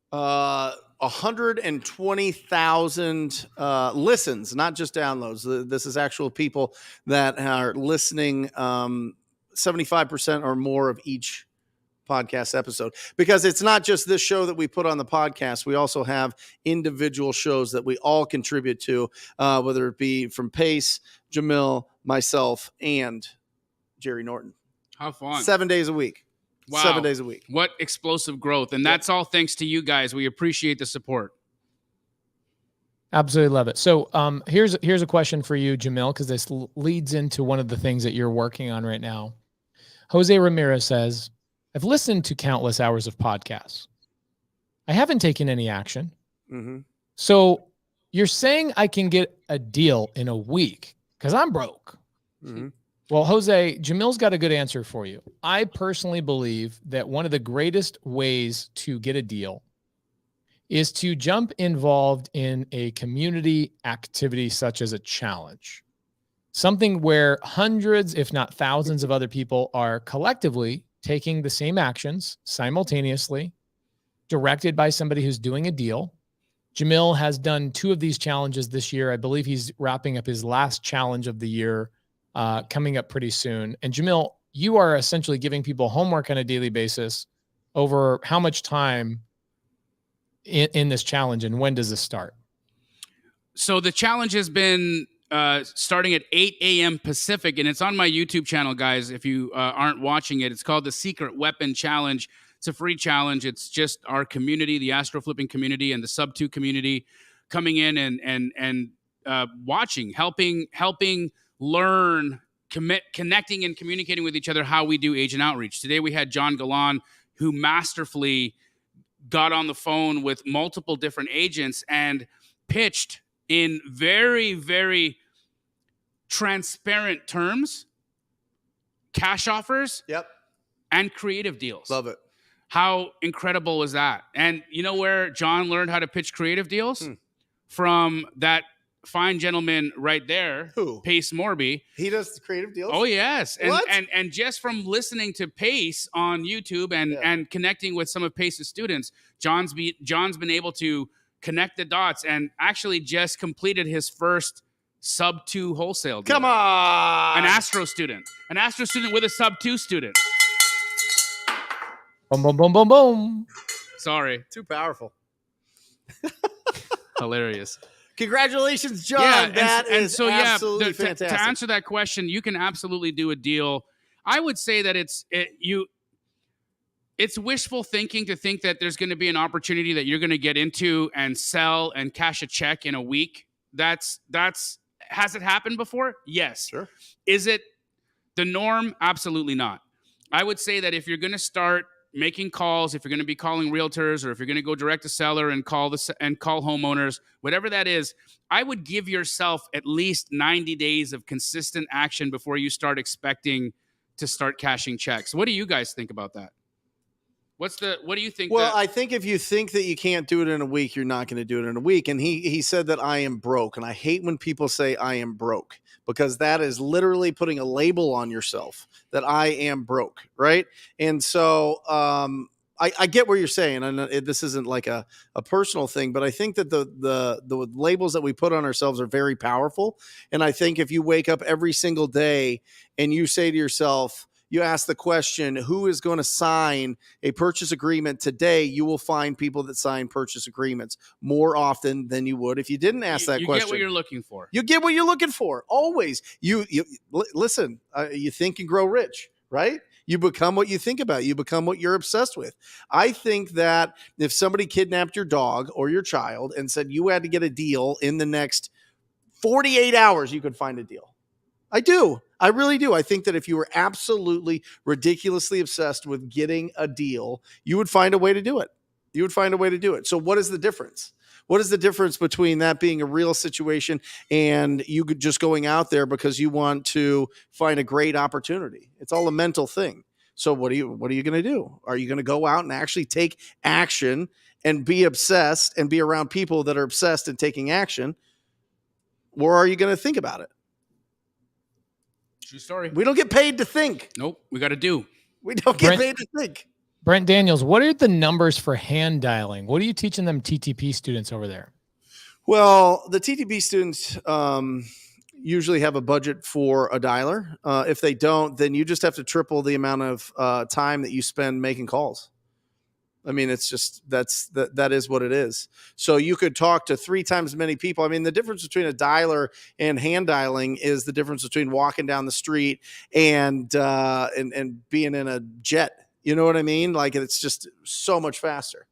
120,000 listens, not just downloads. This is actual people that are listening 75% or more of each podcast episode, because it's not just this show that we put on the podcast. We also have individual shows that we all contribute to, whether it be from Pace, Jamil, myself, and Jerry Norton. How fun. 7 days a week. Wow. 7 days a week. What explosive growth. And that's all thanks to you guys. We appreciate the support. Absolutely love it. So here's a question for you, Jamil, because this leads into one of the things that you're working on right now. Jose Ramirez says, I've listened to countless hours of podcasts. I haven't taken any action. Mm-hmm. So you're saying I can get a deal in a week because I'm broke. Mm-hmm. Well, Jose, Jamil's got a good answer for you. I personally believe that one of the greatest ways to get a deal is to jump involved in a community activity such as a challenge. Something where hundreds, if not thousands of other people are collectively taking the same actions simultaneously, directed by somebody who's doing a deal. Jamil has done 2 of these challenges this year. I believe he's wrapping up his last challenge of the year, coming up pretty soon. And Jamil, you are essentially giving people homework on a daily basis over how much time in this challenge, and when does this start? So the challenge has been starting at 8 a.m. Pacific, and it's on my YouTube channel, guys. If you aren't watching it, it's called the Secret Weapon Challenge. It's a free challenge. It's just our community, the astro flipping community and the sub 2 community coming in and watching, helping learn, connecting and communicating with each other how we do agent outreach. Today we had John Galan, who masterfully got on the phone with multiple different agents and pitched in very, very transparent terms, cash offers, and creative deals. Love it. How incredible was that? And you know where John learned how to pitch creative deals? From that fine gentleman right there, Who? Pace Morby. He does creative deals? Oh yes, What? and just from listening to Pace on YouTube and connecting with some of Pace's students, John's been able to connect the dots and actually just completed his first sub 2 wholesale deal. Come on. An Astro student with a sub 2 student. Boom, boom, boom, boom, boom. Sorry, Too powerful. hilarious. Congratulations, John. Yeah, That is absolutely fantastic. To answer that question, you can absolutely do a deal. I would say that it's wishful thinking to think that there's going to be an opportunity that you're going to get into and sell and cash a check in a week. Has it happened before? Yes. Sure. Is it the norm? Absolutely not. I would say that if you're going to start making calls, if you're going to be calling realtors, or if you're going to go direct to seller and call homeowners, whatever that is, I would give yourself at least 90 days of consistent action before you start expecting to start cashing checks. What do you guys think about that? What do you think? Well, I think if you think that you can't do it in a week, you're not going to do it in a week. And he said that I am broke. And I hate when people say I am broke, because that is literally putting a label on yourself that I am broke. Right. And so I get what you're saying. And this isn't like a personal thing, but I think that the labels that we put on ourselves are very powerful. And I think if you wake up every single day and you say to yourself, you ask the question, who is going to sign a purchase agreement today? You will find people that sign purchase agreements more often than you would if you didn't ask that question. You get what you're looking for. You get what you're looking for. Always. You listen, you think and grow rich, right? You become what you think about. You become what you're obsessed with. I think that if somebody kidnapped your dog or your child and said you had to get a deal in the next 48 hours, you could find a deal. I do. I really do. I think that if you were absolutely ridiculously obsessed with getting a deal, you would find a way to do it. You would find a way to do it. So what is the difference? What is the difference between that being a real situation and you just going out there because you want to find a great opportunity? It's all a mental thing. So what are you going to do? Are you going to go out and actually take action and be obsessed and be around people that are obsessed and taking action? Or are you going to think about it? True story. We don't get paid to think. Nope. We got to do. We don't get paid to think. Brent Daniels, what are the numbers for hand dialing? What are you teaching them TTP students over there? Well, the TTP students usually have a budget for a dialer. If they don't, then you just have to triple the amount of time that you spend making calls. I mean, it's just that is what it is. So you could talk to 3 times as many people. I mean, the difference between a dialer and hand dialing is the difference between walking down the street and being in a jet. You know what I mean? Like, it's just so much faster.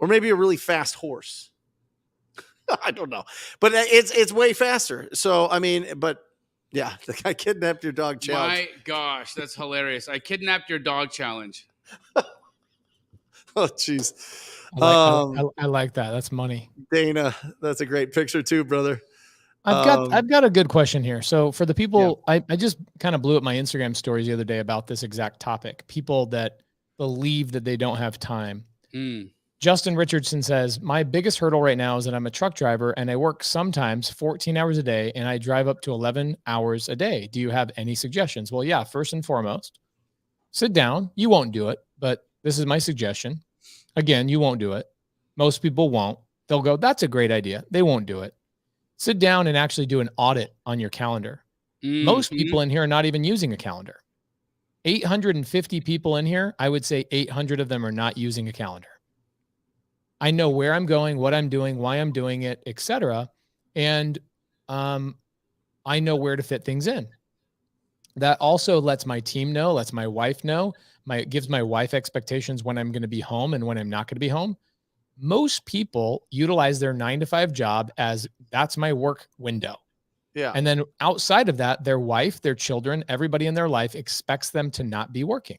Or maybe a really fast horse. I don't know, but it's way faster. So I mean, but yeah, the guy kidnapped your dog challenge. My gosh, that's hilarious! I kidnapped your dog challenge. Oh, jeez. I like that. That's money. Dana, that's a great picture too, brother. I've got a good question here. So for the people, I just kind of blew up my Instagram stories the other day about this exact topic. People that believe that they don't have time. Justin Richardson says, my biggest hurdle right now is that I'm a truck driver and I work sometimes 14 hours a day and I drive up to 11 hours a day. Do you have any suggestions? Well, yeah, first and foremost, sit down. You won't do it, but this is my suggestion. Again, you won't do it. Most people won't. They'll go, that's a great idea. They won't do it. Sit down and actually do an audit on your calendar. Most people in here are not even using a calendar. 850 people in here, I would say 800 of them are not using a calendar. I know where I'm going, what I'm doing, why I'm doing it, etc. And I know where to fit things in. That also lets my team know, lets my wife know, gives my wife expectations when I'm going to be home and when I'm not going to be home. Most people utilize their 9-to-5 job as that's my work window. Yeah. And then outside of that, their wife, their children, everybody in their life expects them to not be working.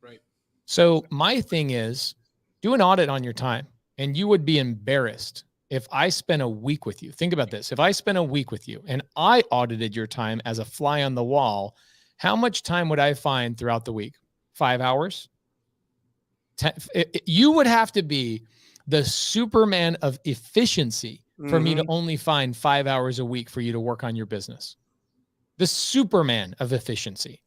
Right. So my thing is, do an audit on your time, and you would be embarrassed if I spent a week with you. Think about this. If I spent a week with you and I audited your time as a fly on the wall, how much time would I find throughout the week? 5 hours? You would have to be the Superman of efficiency for me to only find 5 hours a week for you to work on your business. The Superman of efficiency.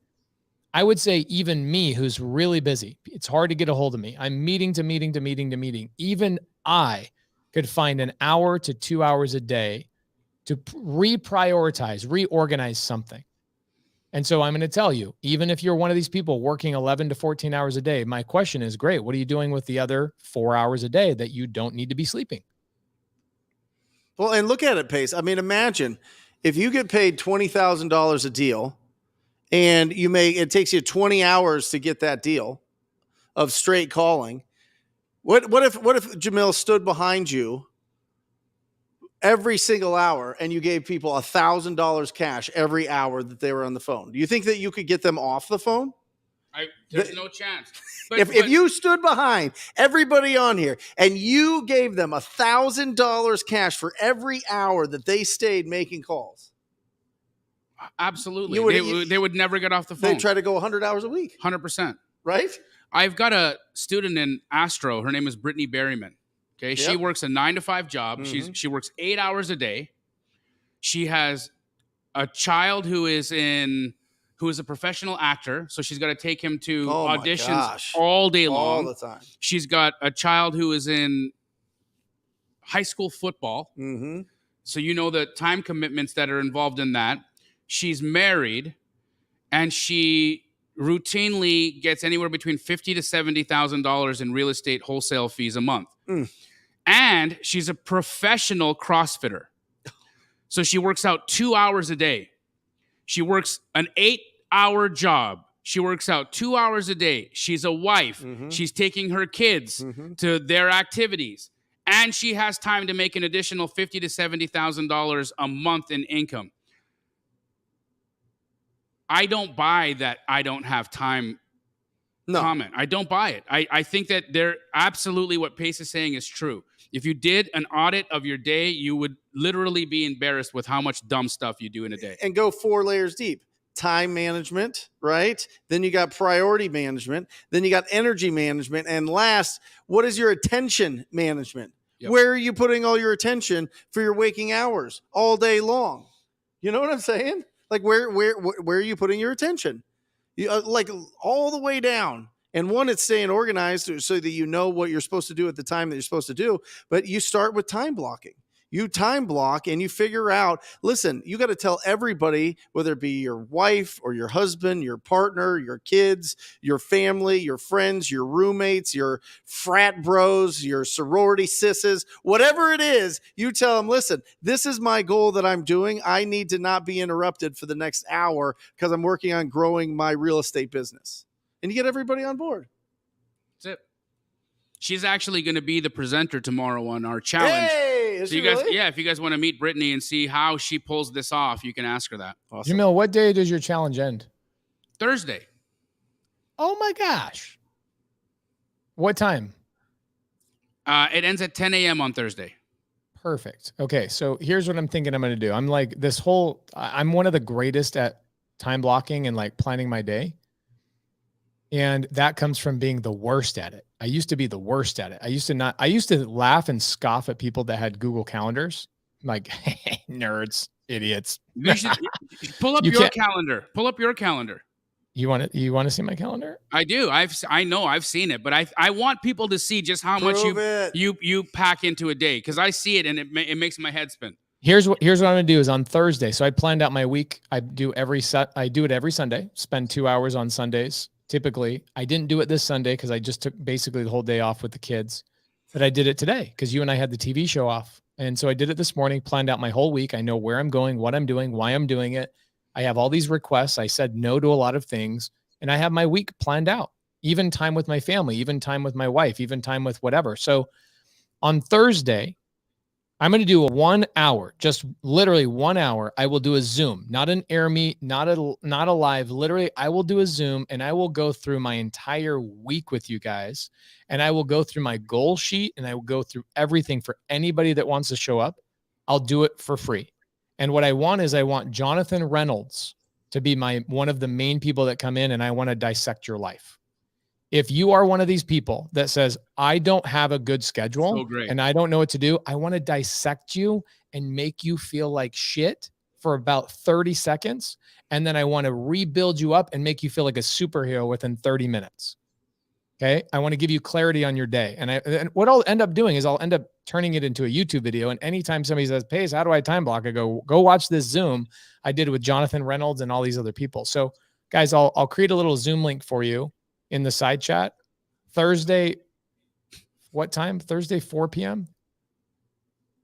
I would say even me, who's really busy, it's hard to get a hold of me. I'm meeting to meeting to meeting to meeting. Even I could find an hour to 2 hours a day to reprioritize, reorganize something. And so I'm going to tell you, even if you're one of these people working 11 to 14 hours a day, my question is, great, what are you doing with the other 4 hours a day that you don't need to be sleeping? Well, and look at it, Pace. I mean, imagine if you get paid $20,000 a deal and it takes you 20 hours to get that deal of straight calling. What if Jamil stood behind you every single hour and you gave people $1,000 cash every hour that they were on the phone? Do you think that you could get them off the phone? There's no chance. But, if you stood behind everybody on here and you gave them $1,000 cash for every hour that they stayed making calls, absolutely, they would never get off the phone. They try to go 100 hours a week. 100%. Right? I've got a student in Astro. Her name is Brittany Berryman. Okay, yep. She works a 9-to-5 job. Mm-hmm. She works 8 hours a day. She has a child who is a professional actor, so she's got to take him to auditions all day long. All the time. She's got a child who is in high school football. Mm-hmm. So you know the time commitments that are involved in that. She's married, and she routinely gets anywhere between $50,000 to $70,000 in real estate wholesale fees a month. And she's a professional CrossFitter. So she works out 2 hours a day. She works an 8-hour job. She works out 2 hours a day. She's a wife. Mm-hmm. She's taking her kids to their activities. And she has time to make an additional $50,000 to $70,000 a month in income. I don't buy that I don't have time comment. I don't buy it. I think that they're absolutely what Pace is saying is true. If you did an audit of your day, you would literally be embarrassed with how much dumb stuff you do in a day. And go 4 layers deep. Time management, right? Then you got priority management. Then you got energy management. And last, what is your attention management? Yep. Where are you putting all your attention for your waking hours all day long? You know what I'm saying? Like where are you putting your attention? Like all the way down. And one, it's staying organized so that you know what you're supposed to do at the time that you're supposed to do. But you start with time blocking. You time block and you figure out, listen, you got to tell everybody, whether it be your wife or your husband, your partner, your kids, your family, your friends, your roommates, your frat bros, your sorority sisses, whatever it is, you tell them, listen, this is my goal that I'm doing. I need to not be interrupted for the next hour because I'm working on growing my real estate business. And you get everybody on board. That's it. She's actually going to be the presenter tomorrow on our challenge. Hey, so you guys, really? Yeah, if you guys want to meet Brittany and see how she pulls this off, you can ask her that. Awesome. Jamil, what day does your challenge end? Thursday. Oh my gosh. What time? It ends at 10 a.m. on Thursday. Perfect. Okay, so here's what I'm thinking I'm going to do. I'm like I'm one of the greatest at time blocking and like planning my day. And that comes from being the worst at it. I used to be the worst at it. I used to laugh and scoff at people that had Google calendars. Like, hey, nerds, idiots. You should pull up your calendar. Pull up your calendar. You want to see my calendar? I do. I know I've seen it, but I want people to see just how much you pack into a day, because I see it and it makes my head spin. Here's what I'm going to do is on Thursday. So I planned out my week. I do it every Sunday. Spend 2 hours on Sundays. Typically, I didn't do it this Sunday because I just took basically the whole day off with the kids, but I did it today because you and I had the TV show off And so I did it this morning, planned out my whole week. I know where I'm going, what I'm doing, why I'm doing it. I have all these requests. I said no to a lot of things, and I have my week planned out, even time with my family, even time with my wife, even time with whatever. So on Thursday, I'm going to do a 1 hour, just literally 1 hour. I will do a Zoom, not an air meet, not a live. Literally, I will do a Zoom, and I will go through my entire week with you guys, and I will go through my goal sheet, and I will go through everything for anybody that wants to show up. I'll do it for free. And what I want Jonathan Reynolds to be one of the main people that come in, and I want to dissect your life. If you are one of these people that says, I don't have a good schedule and I don't know what to do, I want to dissect you and make you feel like shit for about 30 seconds. And then I want to rebuild you up and make you feel like a superhero within 30 minutes. Okay. I want to give you clarity on your day. And what I'll end up doing is I'll end up turning it into a YouTube video. And anytime somebody says, Pace, how do I time block? I go watch this Zoom. I did it with Jonathan Reynolds and all these other people. So guys, I'll create a little Zoom link for you in the side chat. Thursday, what time? Thursday, 4 p.m.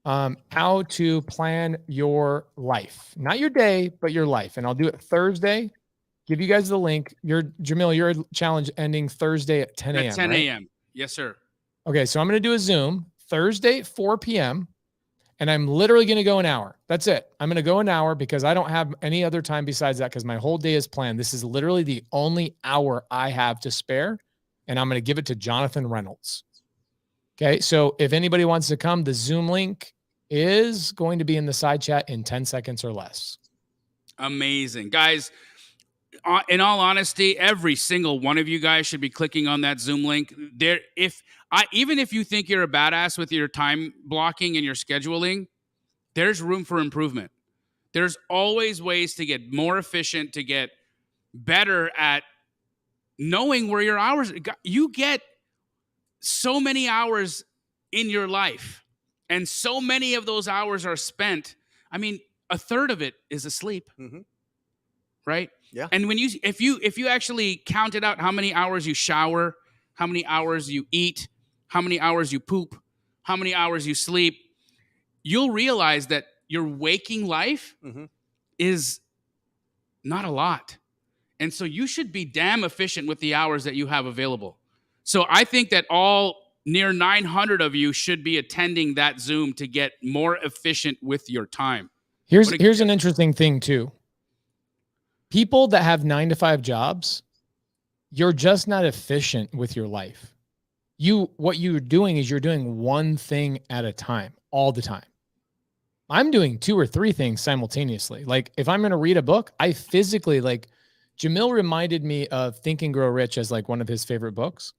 How to plan your life, not your day, but your life. And I'll do it Thursday. Give you guys the link. Jamil, your challenge ending Thursday at 10 a.m. At 10 right? a.m. Yes, sir. Okay, so I'm going to do a Zoom Thursday at 4 p.m. and I'm literally going to go an hour. That's it. I'm going to go an hour because I don't have any other time besides that because my whole day is planned. This is literally the only hour I have to spare, and I'm going to give it to Jonathan Reynolds. Okay, so if anybody wants to come, the Zoom link is going to be in the side chat in 10 seconds or less. Amazing. Guys, in all honesty, every single one of you guys should be clicking on that Zoom link. Even if you think you're a badass with your time blocking and your scheduling, there's room for improvement. There's always ways to get more efficient, to get better at knowing where your hours. You get so many hours in your life, and so many of those hours are spent. I mean, a third of it is asleep, right? Yeah. And if you actually counted out how many hours you shower, how many hours you eat, how many hours you poop, how many hours you sleep, you'll realize that your waking life is not a lot. And so you should be damn efficient with the hours that you have available. So I think that all near 900 of you should be attending that Zoom to get more efficient with your time. Here's an interesting thing too. People that have 9-to-5 jobs, you're just not efficient with your life. What you're doing is you're doing one thing at a time, all the time. I'm doing 2 or 3 things simultaneously. Like if I'm going to read a book, I physically Jamil reminded me of Think and Grow Rich as like one of his favorite books.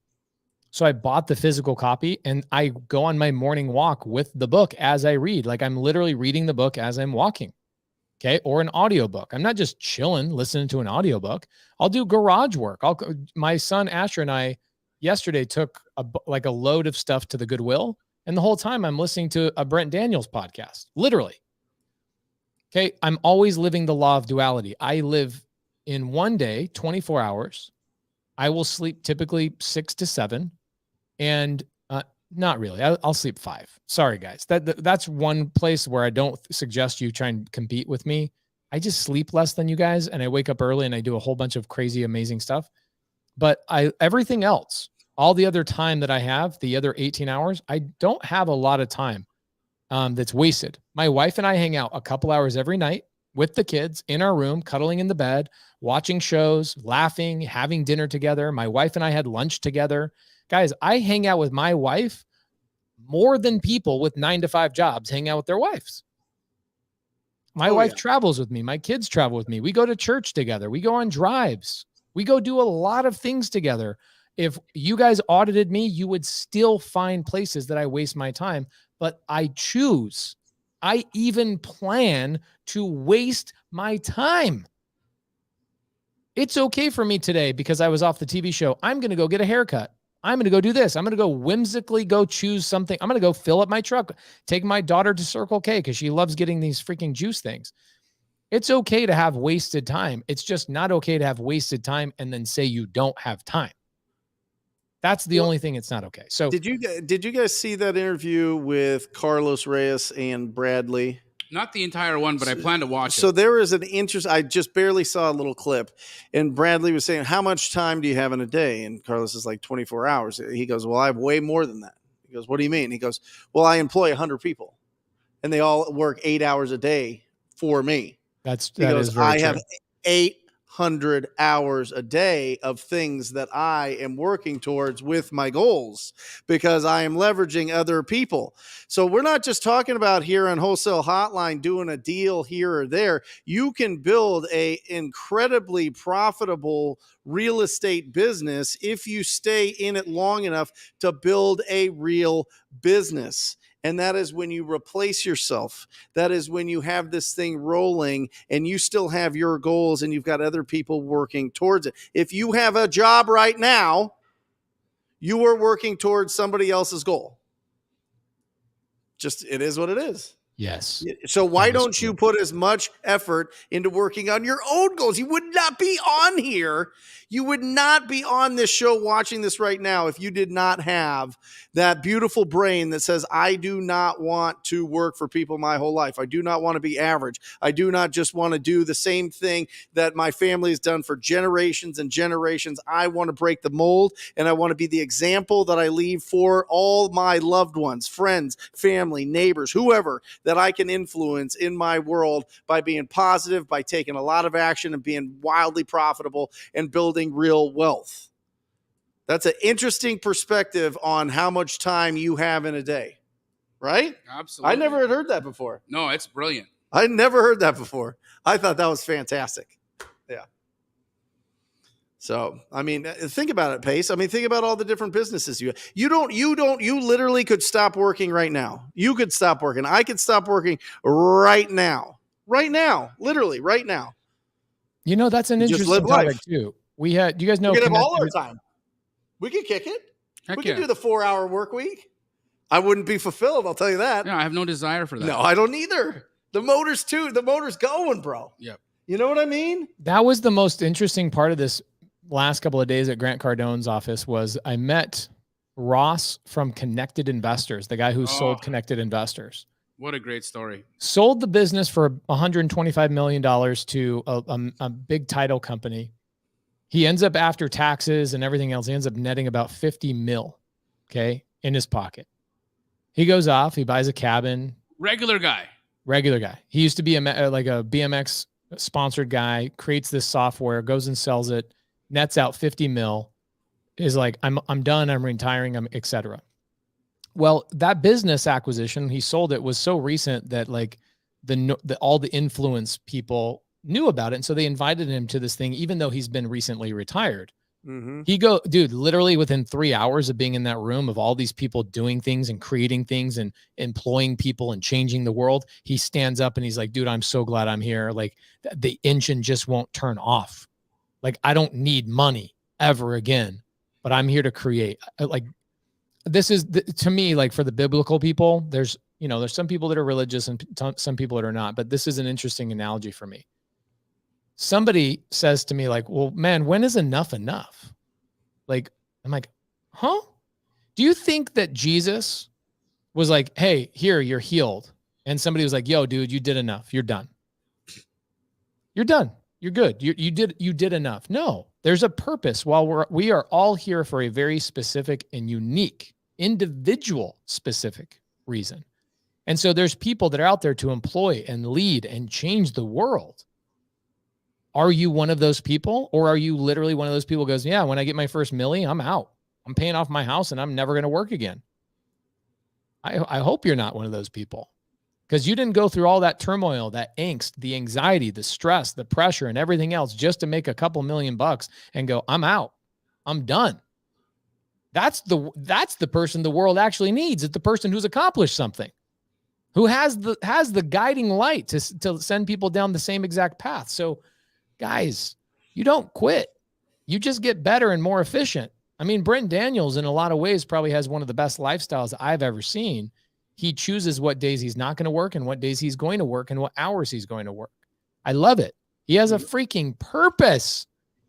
So I bought the physical copy and I go on my morning walk with the book as I read. Like I'm literally reading the book as I'm walking. Okay. Or an audiobook. I'm not just chilling, listening to an audiobook. I'll do garage work. My son, Asher, and I yesterday took a load of stuff to the Goodwill. And the whole time I'm listening to a Brent Daniels podcast, literally. Okay. I'm always living the law of duality. I live in one day, 24 hours. I will sleep typically 6 to 7 and not really. I'll sleep 5. Sorry, guys. That's one place where I don't suggest you try and compete with me. I just sleep less than you guys, and I wake up early and I do a whole bunch of crazy, amazing stuff. But everything else, all the other time that I have, the other 18 hours, I don't have a lot of time that's wasted. My wife and I hang out a couple hours every night with the kids in our room, cuddling in the bed, watching shows, laughing, having dinner together. My wife and I had lunch together. Guys, I hang out with my wife more than people with 9-to-5 jobs hang out with their wives. My wife travels with me. My kids travel with me. We go to church together. We go on drives. We go do a lot of things together. If you guys audited me, you would still find places that I waste my time, but I choose. I even plan to waste my time. It's okay for me today because I was off the TV show. I'm going to go get a haircut. I'm going to go do this. I'm going to go whimsically go choose something. I'm going to go fill up my truck, take my daughter to Circle K because she loves getting these freaking juice things. It's okay to have wasted time. It's just not okay to have wasted time and then say you don't have time. That's the only thing it's not okay. So Did you guys see that interview with Carlos Reyes and Bradley? Not the entire one, but I plan to watch So it. there is an interest. I just barely saw a little clip, and Bradley was saying, "How much time do you have in a day?" And Carlos is like 24 hours. He goes, "Well, I have way more than that." He goes, "What do you mean?" He goes, "Well, I employ 100 people, and they all work 8 hours a day for me." that He goes, is very "I true. have 800 hours a day of things that I am working towards with my goals because I am leveraging other people." So we're not just talking about here on Wholesale Hotline doing a deal here or there. You can build a incredibly profitable real estate business if you stay in it long enough to build a real business. And that is when you replace yourself. That is when you have this thing rolling and you still have your goals and you've got other people working towards it. If you have a job right now, you are working towards somebody else's goal. Just, it is what it is. Yes. So why That is don't you true. put as much effort into working on your own goals? You would not be on here. You would not be on this show watching this right now if you did not have that beautiful brain that says, I do not want to work for people my whole life. I do not want to be average. I do not just want to do the same thing that my family has done for generations and generations. I want to break the mold, and I want to be the example that I leave for all my loved ones, friends, family, neighbors, whoever that I can influence in my world by being positive, by taking a lot of action and being wildly profitable and building real wealth. That's an interesting perspective on how much time you have in a day, right? Absolutely. I never had heard that before. No, it's brilliant. I never heard that before. I thought that was fantastic. Yeah. So, I mean, think about it, Pace. I mean, think about all the different businesses you literally could stop working right now. You could stop working. I could stop working right now. Right now. Literally right now. You know, that's an Just interesting live topic life. too. Do you guys know We could have all our connected- time. We could kick it. Heck We yeah. could do the 4-hour work week. I wouldn't be fulfilled, I'll tell you that. Yeah, I have no desire for that. No, I don't either. The motor's too. The motor's going, bro. Yep. You know what I mean? That was the most interesting part of this last couple of days at Grant Cardone's office. Was I met Ross from Connected Investors, the guy who sold Connected Investors. What a great story. Sold the business for $125 million to a big title company. He ends up, after taxes and everything else, he ends up netting about 50 mil, okay, in his pocket. He goes off, he buys a cabin. Regular guy. He used to be like a BMX sponsored guy, creates this software, goes and sells it, nets out 50 mil, is like, I'm done, I'm retiring, et cetera. Well, that business acquisition, he sold it, was so recent that like all the influence people knew about it. And so they invited him to this thing, even though he's been recently retired. Mm-hmm. Dude, literally within 3 hours of being in that room of all these people doing things and creating things and employing people and changing the world, he stands up and he's like, dude, I'm so glad I'm here. Like the engine just won't turn off. Like I don't need money ever again, but I'm here to create. Like this is to me, like for the biblical people, there's some people that are religious and some people that are not, but this is an interesting analogy for me. Somebody says to me like, well, man, when is enough enough? Like, I'm like, huh? Do you think that Jesus was like, hey, here, you're healed. And somebody was like, yo, dude, you did enough. You're done. You're done. You're good. You did enough. No, there's a purpose. While we are all here for a very specific and unique, individual specific reason. And so there's people that are out there to employ and lead and change the world. Are you one of those people? Or are you literally one of those people who goes, yeah, when I get my first milli, I'm out. I'm paying off my house and I'm never going to work again. I hope you're not one of those people, because you didn't go through all that turmoil, that angst, the anxiety, the stress, the pressure, and everything else just to make a couple $1,000,000 and go, I'm out. I'm done. That's the person the world actually needs. It's the person who's accomplished something, who has the guiding light to send people down the same exact path. So guys, you don't quit. You just get better and more efficient. I mean, Brent Daniels in a lot of ways probably has one of the best lifestyles I've ever seen. He chooses what days he's not going to work and what days he's going to work and what hours he's going to work. I love it. He has a freaking purpose.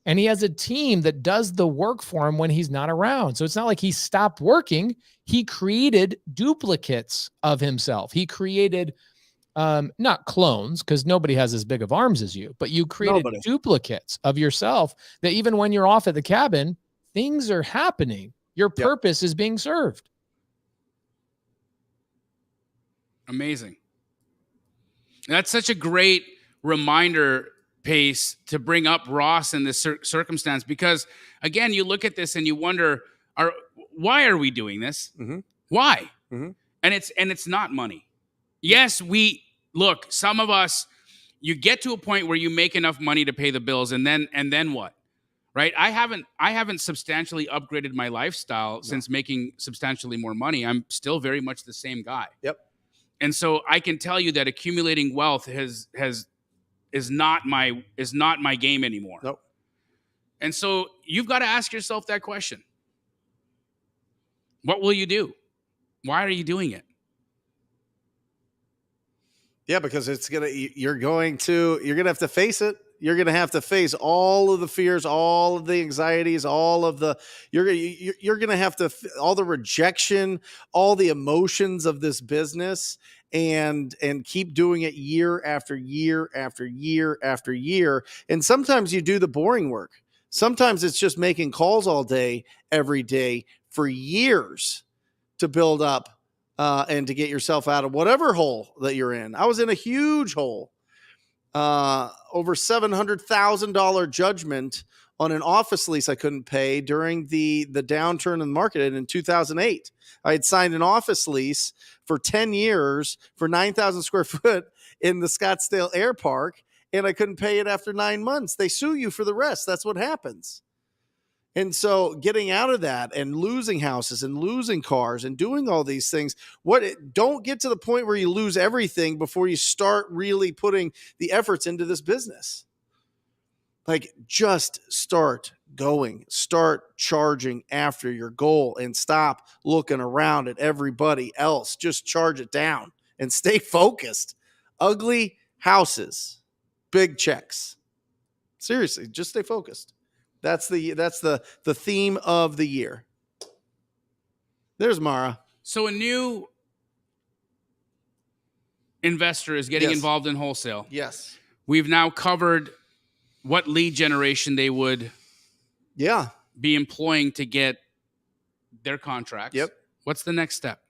And he has a team that does the work for him when he's not around. So it's not like he stopped working. He created duplicates of himself. He created not clones, because nobody has as big of arms as you, but you created duplicates of yourself that even when you're off at the cabin, things are happening. Your purpose is being served. Amazing. That's such a great reminder, Pace, to bring up Ross in this circumstance, because again, you look at this and you wonder, why are we doing this? Mm-hmm. Why? Mm-hmm. And it's not money. Yes, look, some of us, you get to a point where you make enough money to pay the bills, and then what? Right? I haven't substantially upgraded my lifestyle since making substantially more money. I'm still very much the same guy. Yep. And so I can tell you that accumulating wealth is not my game anymore. Nope. And so you've got to ask yourself that question. What will you do? Why are you doing it? Yeah, because you're going to have to face it. You're going to have to face all of the fears, all of the anxieties, all of the, you're going to have to, all the rejection, all the emotions of this business, and keep doing it year after year after year after year. And sometimes you do the boring work. Sometimes it's just making calls all day, every day for years to build up and to get yourself out of whatever hole that you're in. I was in a huge hole. Over $700,000 judgment on an office lease I couldn't pay during the downturn in the market in 2008. I had signed an office lease for 10 years for 9,000 square foot in the Scottsdale Air Park, and I couldn't pay it after 9 months. They sue you for the rest. That's what happens. And so getting out of that and losing houses and losing cars and doing all these things, don't get to the point where you lose everything before you start really putting the efforts into this business. Like, just start going, start charging after your goal, and stop looking around at everybody else. Just charge it down and stay focused. Ugly houses, big checks. Seriously, just stay focused. That's the theme of the year. There's Mara. So a new investor is getting involved in wholesale. Yes. We've now covered what lead generation they would be employing to get their contracts. Yep. What's the next step?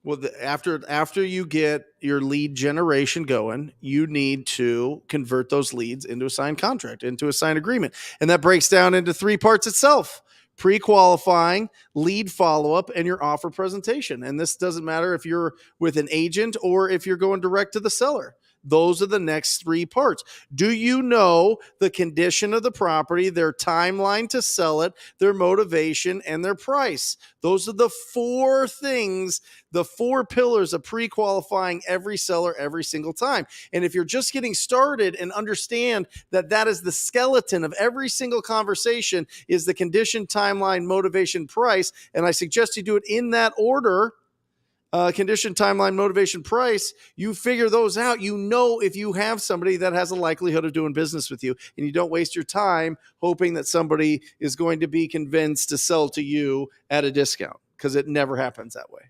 Well, after you get your lead generation going, you need to convert those leads into a signed contract, into a signed agreement. And that breaks down into 3 parts itself: pre-qualifying, lead follow-up, and your offer presentation. And this doesn't matter if you're with an agent or if you're going direct to the seller. Those are the next 3 parts. Do you know the condition of the property, their timeline to sell it, their motivation, and their price? Those are the 4 things, the 4 pillars of pre-qualifying every seller every single time. And if you're just getting started and understand that that is the skeleton of every single conversation, is the condition, timeline, motivation, price, and I suggest you do it in that order. Condition, timeline, motivation, price, you figure those out. You know if you have somebody that has a likelihood of doing business with you, and you don't waste your time hoping that somebody is going to be convinced to sell to you at a discount, because it never happens that way.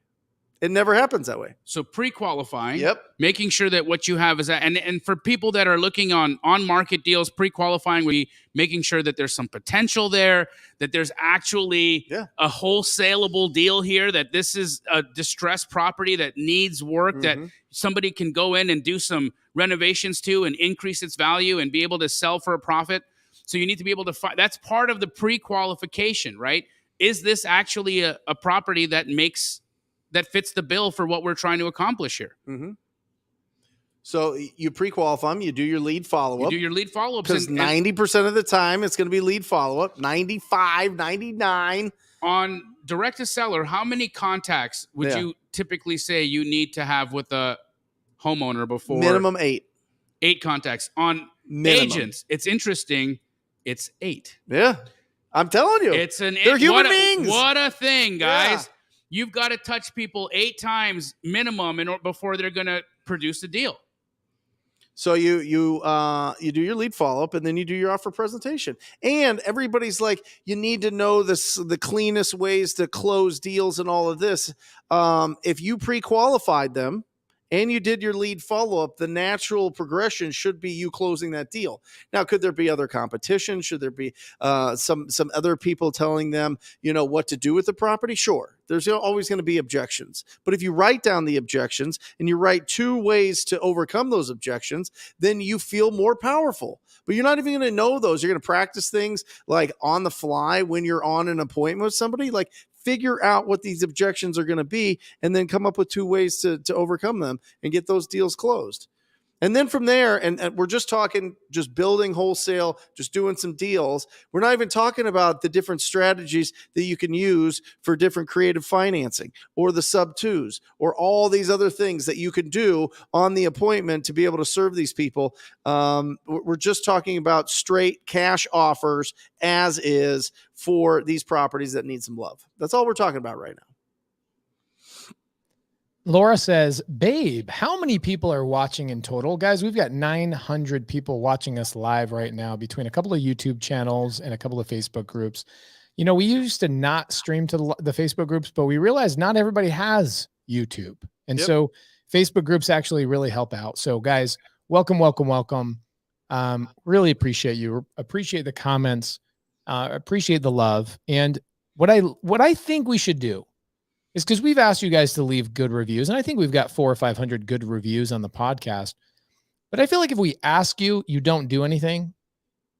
It never happens that way. So pre-qualifying, making sure that what you have is that, and for people that are looking on market deals, pre-qualifying would be making sure that there's some potential there, that there's actually a wholesalable deal here, that this is a distressed property that needs work, that somebody can go in and do some renovations to and increase its value and be able to sell for a profit. So you need to be able to find, that's part of the pre-qualification, right? Is this actually a property that fits the bill for what we're trying to accomplish here? So you pre-qualify them, you do your lead follow-up. You do your lead follow-ups. Because 90% of the time, it's going to be lead follow-up. 95, 99. On direct to seller, how many contacts would you typically say you need to have with a homeowner before? Minimum 8. 8 contacts. On agents, it's interesting. It's 8. Yeah. I'm telling you. They're human beings. What a thing, guys. Yeah. You've got to touch people 8 times minimum before they're going to produce a deal. So you do your lead follow up, and then you do your offer presentation. And everybody's like, you need to know the cleanest ways to close deals and all of this. If you pre-qualified them and you did your lead follow up, the natural progression should be you closing that deal. Now, could there be other competition? Should there be some other people telling them, what to do with the property? Sure. There's always going to be objections. But if you write down the objections and you write 2 ways to overcome those objections, then you feel more powerful. But you're not even going to know those. You're going to practice things like on the fly when you're on an appointment with somebody. Like, figure out what these objections are going to be and then come up with 2 ways to overcome them and get those deals closed. And then from there, and we're just talking just building wholesale, just doing some deals. We're not even talking about the different strategies that you can use for different creative financing or the sub-2s or all these other things that you can do on the appointment to be able to serve these people. We're just talking about straight cash offers as is for these properties that need some love. That's all we're talking about right now. Laura says, babe, how many people are watching in total? Guys, we've got 900 people watching us live right now between a couple of YouTube channels and a couple of Facebook groups. We used to not stream to the Facebook groups, but we realized not everybody has YouTube. And so Facebook groups actually really help out. So guys, welcome. Really appreciate you. Appreciate the comments. Appreciate the love. And what I think we should do is, because we've asked you guys to leave good reviews, and I think we've got 400 or 500 good reviews on the podcast, but I feel like if we ask you, you don't do anything.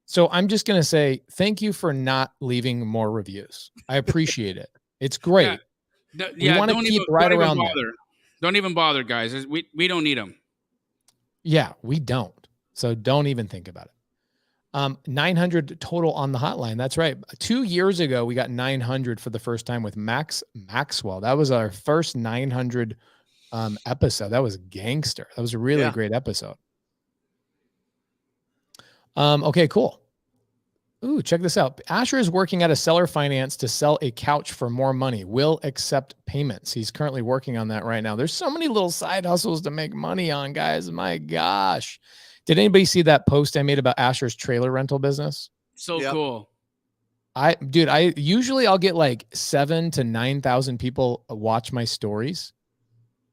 So I'm just going to say, thank you for not leaving more reviews. I appreciate it. It's great. We want to keep right around there. Don't even bother, guys. We don't need them. Yeah, we don't. So don't even think about it. 900 total on the hotline. That's right. 2 years ago, we got 900 for the first time with Max Maxwell. That was our first 900 episode. That was gangster. That was a really great episode. Okay, cool. Ooh, check this out. Asher is working at a seller finance to sell a couch for more money. Will accept payments. He's currently working on that right now. There's so many little side hustles to make money on, guys. My gosh. Did anybody see that post I made about Asher's trailer rental business? So cool. I'll get like 7,000 to 9,000 people watch my stories,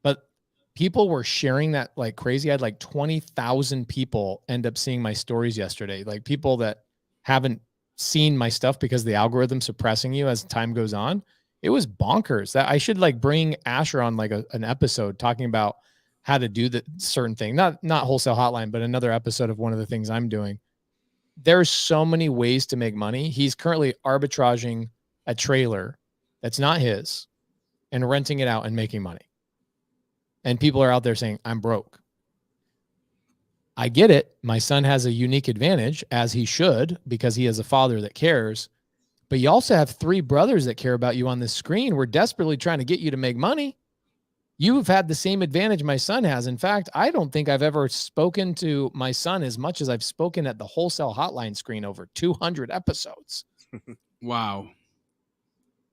but people were sharing that like crazy. I had like 20,000 people end up seeing my stories yesterday. Like people that haven't seen my stuff because the algorithm's suppressing you as time goes on. It was bonkers. That I should like bring Asher on like an episode talking about how to do the certain thing, not Wholesale Hotline, but another episode of one of the things I'm doing. There's so many ways to make money. He's currently arbitraging a trailer that's not his and renting it out and making money. And people are out there saying, I'm broke. I get it. My son has a unique advantage, as he should, because he has a father that cares. But you also have 3 brothers that care about you on this screen. We're desperately trying to get you to make money. You've had the same advantage my son has. In fact, I don't think I've ever spoken to my son as much as I've spoken at the Wholesale Hotline screen over 200 episodes. Wow.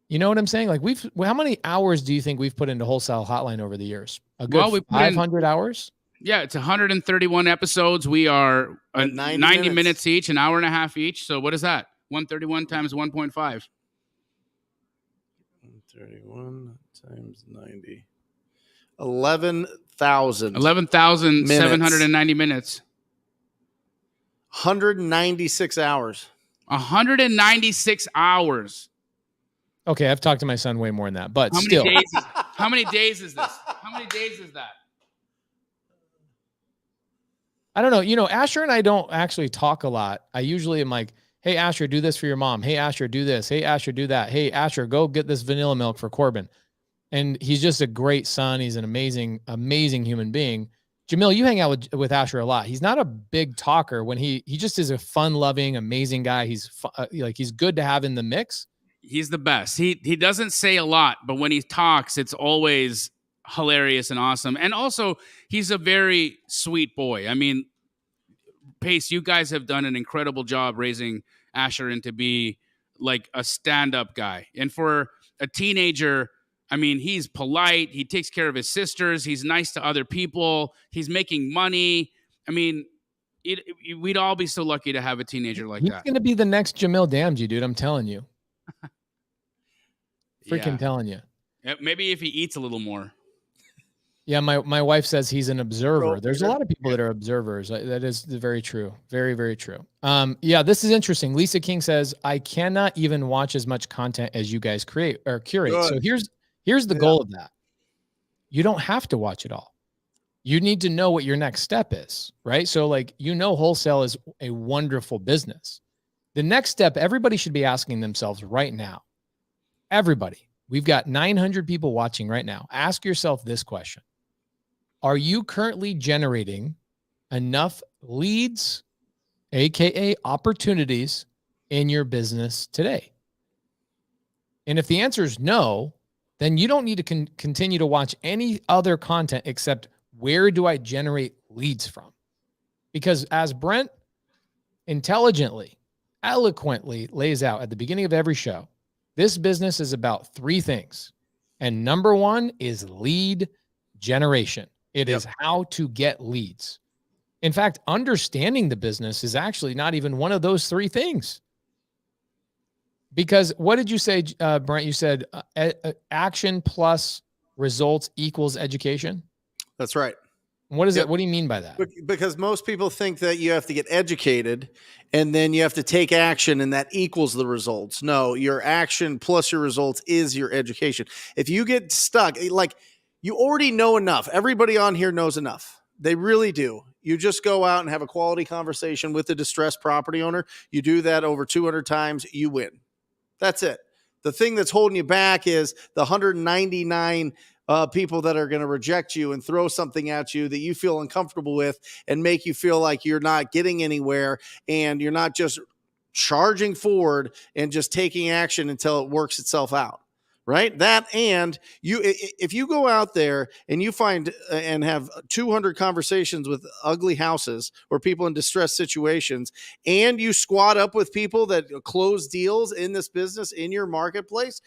You know what I'm saying? Like how many hours do you think we've put into Wholesale Hotline over the years? A good 500 hours? Yeah, it's 131 episodes. We are 90 minutes each, an hour and a half each. So what is that? 131 times 1.5. 131 times 90. 11,000. 11,790 minutes. 196 hours. 196 hours. Okay, I've talked to my son way more than that, but how still. How many days is this? How many days is that? I don't know. Asher and I don't actually talk a lot. I usually am like, hey, Asher, do this for your mom. Hey, Asher, do this. Hey, Asher, do that. Hey, Asher, go get this vanilla milk for Corbin. And he's just a great son. He's an amazing, amazing human being. Jamil, you hang out with Asher a lot. He's not a big talker. When he just is a fun-loving, amazing guy. He's he's good to have in the mix. He's the best. He doesn't say a lot, but when he talks, it's always hilarious and awesome. And also, he's a very sweet boy. I mean, Pace, you guys have done an incredible job raising Asher into be like a stand-up guy. And for a teenager, I mean, he's polite. He takes care of his sisters. He's nice to other people. He's making money. I mean, we'd all be so lucky to have a teenager like He's that. going to be the next Jamil Damji, dude. I'm telling you. Freaking telling you. Maybe if he eats a little more. Yeah, my wife says he's an observer. There's a Peter. lot of people that are observers. That is very true. Very, very true. Yeah, this is interesting. Lisa King says, I cannot even watch as much content as you guys create or curate. Good. So here's the goal of that. You don't have to watch it all. You need to know what your next step is, right? So like, wholesale is a wonderful business. The next step, everybody should be asking themselves right now. Everybody, we've got 900 people watching right now. Ask yourself this question. Are you currently generating enough leads, AKA opportunities, in your business today? And if the answer is no, then you don't need to continue to watch any other content except where do I generate leads from? Because as Brent intelligently, eloquently lays out at the beginning of every show, this business is about 3 things. And number 1 is lead generation. It is how to get leads. In fact, understanding the business is actually not even one of those 3 things. Because what did you say, Brent? You said action plus results equals education. That's right. What is that? What do you mean by that? Because most people think that you have to get educated and then you have to take action and that equals the results. No, your action plus your results is your education. If you get stuck, like you already know enough. Everybody on here knows enough. They really do. You just go out and have a quality conversation with the distressed property owner. You do that over 200 times, you win. That's it. The thing that's holding you back is the 199 people that are going to reject you and throw something at you that you feel uncomfortable with and make you feel like you're not getting anywhere and you're not just charging forward and just taking action until it works itself out. Right? That, and if you go out there and you find and have 200 conversations with ugly houses or people in distressed situations, and you squat up with people that close deals in this business in your marketplace,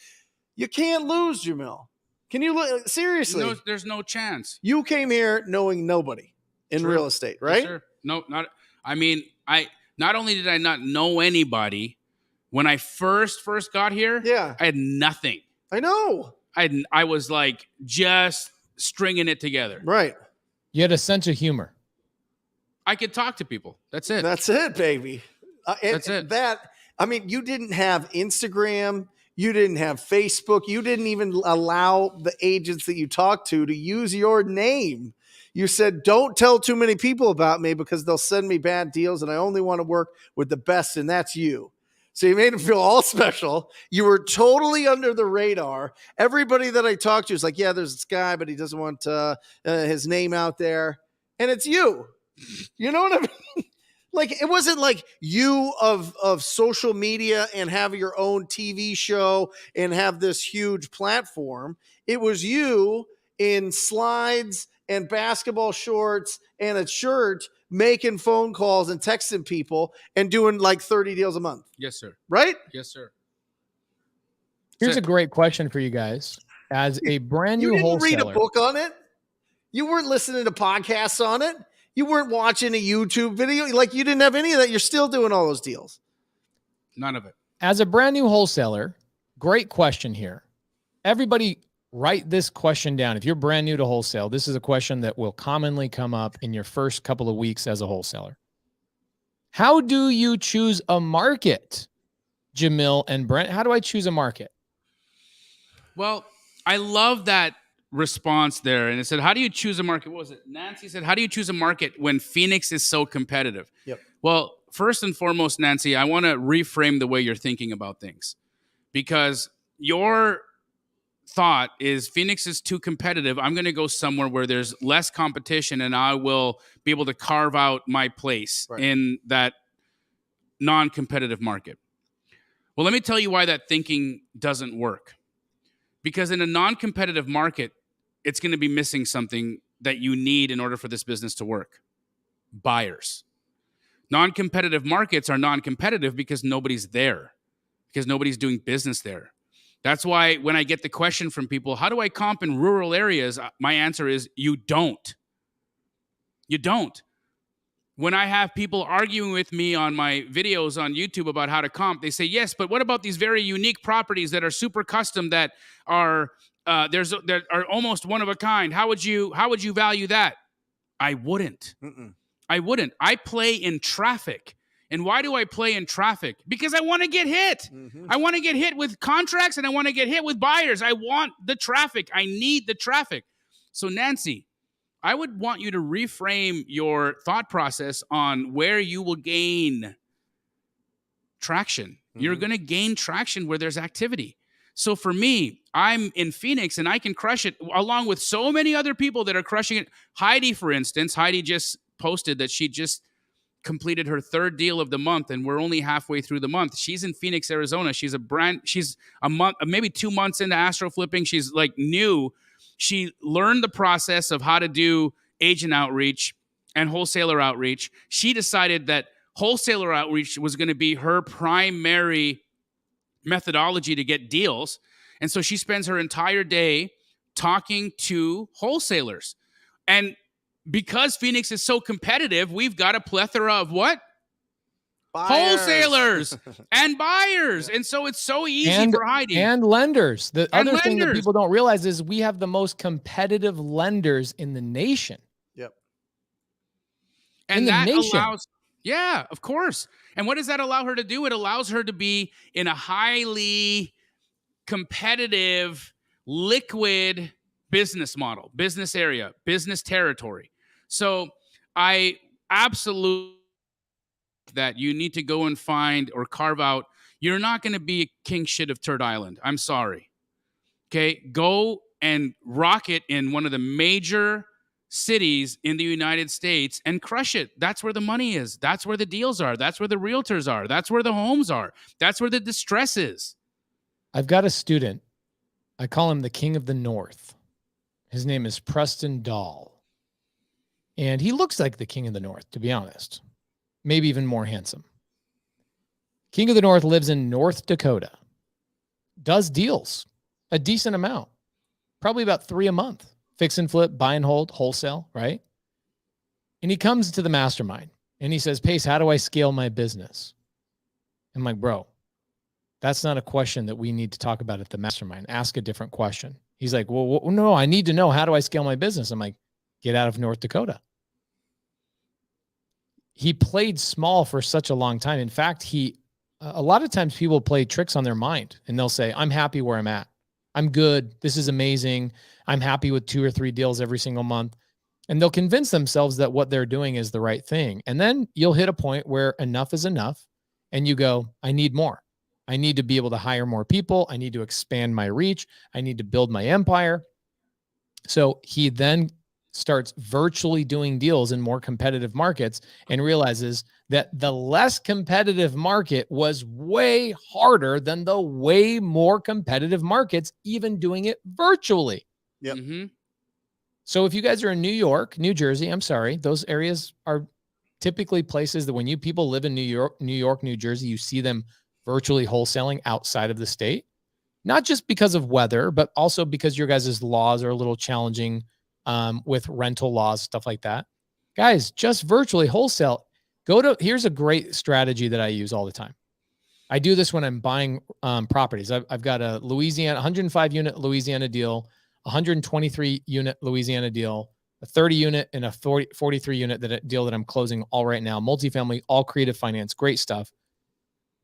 you can't lose, Jamil. Can you seriously? No, there's no chance. You came here knowing nobody in real estate, right? Yes, sir. No, not. I mean, not only did I not know anybody when I first got here. Yeah, I had nothing. I know. I was like just stringing it together. Right. You had a sense of humor. I could talk to people. That's it. That's it, baby. That's it. I mean, you didn't have Instagram. You didn't have Facebook. You didn't even allow the agents that you talked to use your name. You said, don't tell too many people about me because they'll send me bad deals and I only want to work with the best, and that's you. So you made him feel all special. You were totally under the radar. Everybody that I talked to is like, yeah, there's this guy, but he doesn't want his name out there. And it's you. You know what I mean? Like, it wasn't like you of social media and have your own TV show and have this huge platform. It was you in slides and basketball shorts and a shirt making phone calls and texting people and doing like 30 deals a month. Yes, sir. Right? Yes, sir. Here's a great question for you guys. As a brand new wholesaler. You didn't read a book on it. You weren't listening to podcasts on it. You weren't watching a YouTube video. Like, you didn't have any of that. You're still doing all those deals. None of it. As a brand new wholesaler, great question here. Everybody write this question down. If you're brand new to wholesale, this is a question that will commonly come up in your first couple of weeks as a wholesaler. How do you choose a market, Jamil and Brent? How do I choose a market? Well, I love that response there. And it said, how do you choose a market? What was it? Nancy said, how do you choose a market when Phoenix is so competitive? Yep. Well, first and foremost, Nancy, I want to reframe the way you're thinking about things, because your thought is Phoenix is too competitive. I'm going to go somewhere where there's less competition and I will be able to carve out my place in that non-competitive market. Well, let me tell you why that thinking doesn't work. Because in a non-competitive market, it's going to be missing something that you need in order for this business to work. Buyers. Non-competitive markets are non-competitive because nobody's there, because nobody's doing business there. That's why when I get the question from people, how do I comp in rural areas? My answer is you don't. You don't. When I have people arguing with me on my videos on YouTube about how to comp, they say, yes, but what about these very unique properties that are super custom that are that are almost one of a kind? How would you value that? I wouldn't. I wouldn't. I play in traffic. And why do I play in traffic? Because I want to get hit. I want to get hit with contracts and I want to get hit with buyers. I want the traffic. I need the traffic. So Nancy, I would want you to reframe your thought process on where you will gain traction. You're going to gain traction where there's activity. So for me, I'm in Phoenix and I can crush it along with so many other people that are crushing it. Heidi, for instance, Heidi just posted that she just completed her 3rd deal of the month and we're only halfway through the month. She's in Phoenix, Arizona. She's a month, maybe 2 months into astro flipping. She's like new. She learned the process of how to do agent outreach and wholesaler outreach. She decided that wholesaler outreach was going to be her primary methodology to get deals. And so she spends her entire day talking to wholesalers. And because Phoenix is so competitive, we've got a plethora of what? Buyers. Wholesalers and buyers. And so it's so easy for Heidi. And lenders. The And other thing that lenders. people don't realize is we have the most competitive lenders in the nation. Yep. And in the that nation. allows, yeah, of course. And what does that allow her to do? It allows her to be in a highly competitive, liquid business model, business area, business territory. So I absolutely that you need to go and find or carve out. You're not going to be a king shit of Turd Island. I'm sorry. Okay, go and rock it in one of the major cities in the United States and crush it. That's where the money is. That's where the deals are. That's where the realtors are. That's where the homes are. That's where the distress is. I've got a student. I call him the King of the North. His name is Preston Dahl. And he looks like the King of the North, to be honest. Maybe even more handsome. King of the North lives in North Dakota. Does deals. A decent amount. Probably about 3 a month. Fix and flip, buy and hold, wholesale, right? And he comes to the mastermind and he says, Pace, how do I scale my business? I'm like, bro, that's not a question that we need to talk about at the mastermind. Ask a different question. He's like, well, no, I need to know, how do I scale my business? I'm like, get out of North Dakota. He played small for such a long time. In fact, a lot of times people play tricks on their mind and they'll say, I'm happy where I'm at. I'm good. This is amazing. I'm happy with 2 or 3 deals every single month. And they'll convince themselves that what they're doing is the right thing. And then you'll hit a point where enough is enough and you go, I need more. I need to be able to hire more people. I need to expand my reach. I need to build my empire. So he then starts virtually doing deals in more competitive markets and realizes that the less competitive market was way harder than the way more competitive markets, even doing it virtually. Yep. Mm-hmm. So if you guys are in New York, New Jersey, I'm sorry, those areas are typically places that when people live in New York, New Jersey, you see them virtually wholesaling outside of the state, not just because of weather, but also because your guys' laws are a little challenging with rental laws, stuff like that. Guys, just virtually wholesale. Here's a great strategy that I use all the time. I do this when I'm buying properties. I've got a 105 unit Louisiana deal, 123 unit Louisiana deal, a 30 unit and a 43 unit deal that I'm closing all right now. Multifamily, all creative finance, great stuff.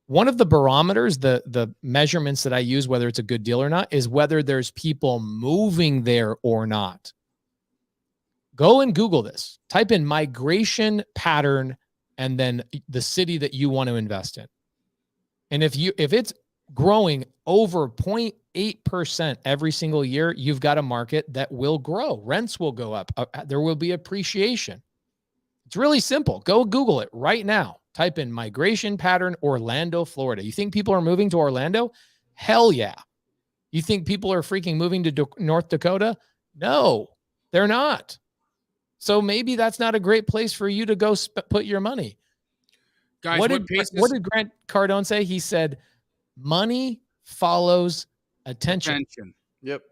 One of the barometers, the measurements that I use, whether it's a good deal or not, is whether there's people moving there or not. Go and Google this. Type in migration pattern and then the city that you want to invest in. And if it's growing over 0.8% every single year, you've got a market that will grow. Rents will go up. There will be appreciation. It's really simple. Go Google it right now. Type in migration pattern Orlando, Florida. You think people are moving to Orlando? Hell yeah. You think people are freaking moving to North Dakota? No, they're not. So maybe that's not a great place for you to go put your money. Guys, what did Grant Cardone say? He said, money follows attention. Yep.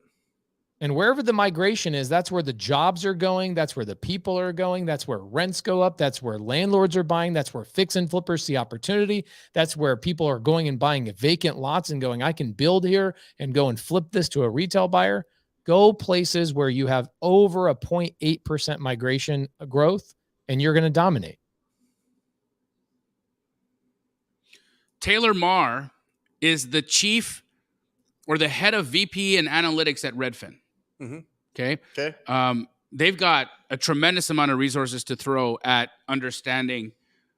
And wherever the migration is, that's where the jobs are going. That's where the people are going. That's where rents go up. That's where landlords are buying. That's where fix and flippers see opportunity. That's where people are going and buying vacant lots and going, I can build here and go and flip this to a retail buyer. Go places where you have over a 0.8% migration growth, and you're going to dominate. Taylor Marr is the chief or the head of VP and analytics at Redfin. Mm-hmm. Okay. Okay. They've got a tremendous amount of resources to throw at understanding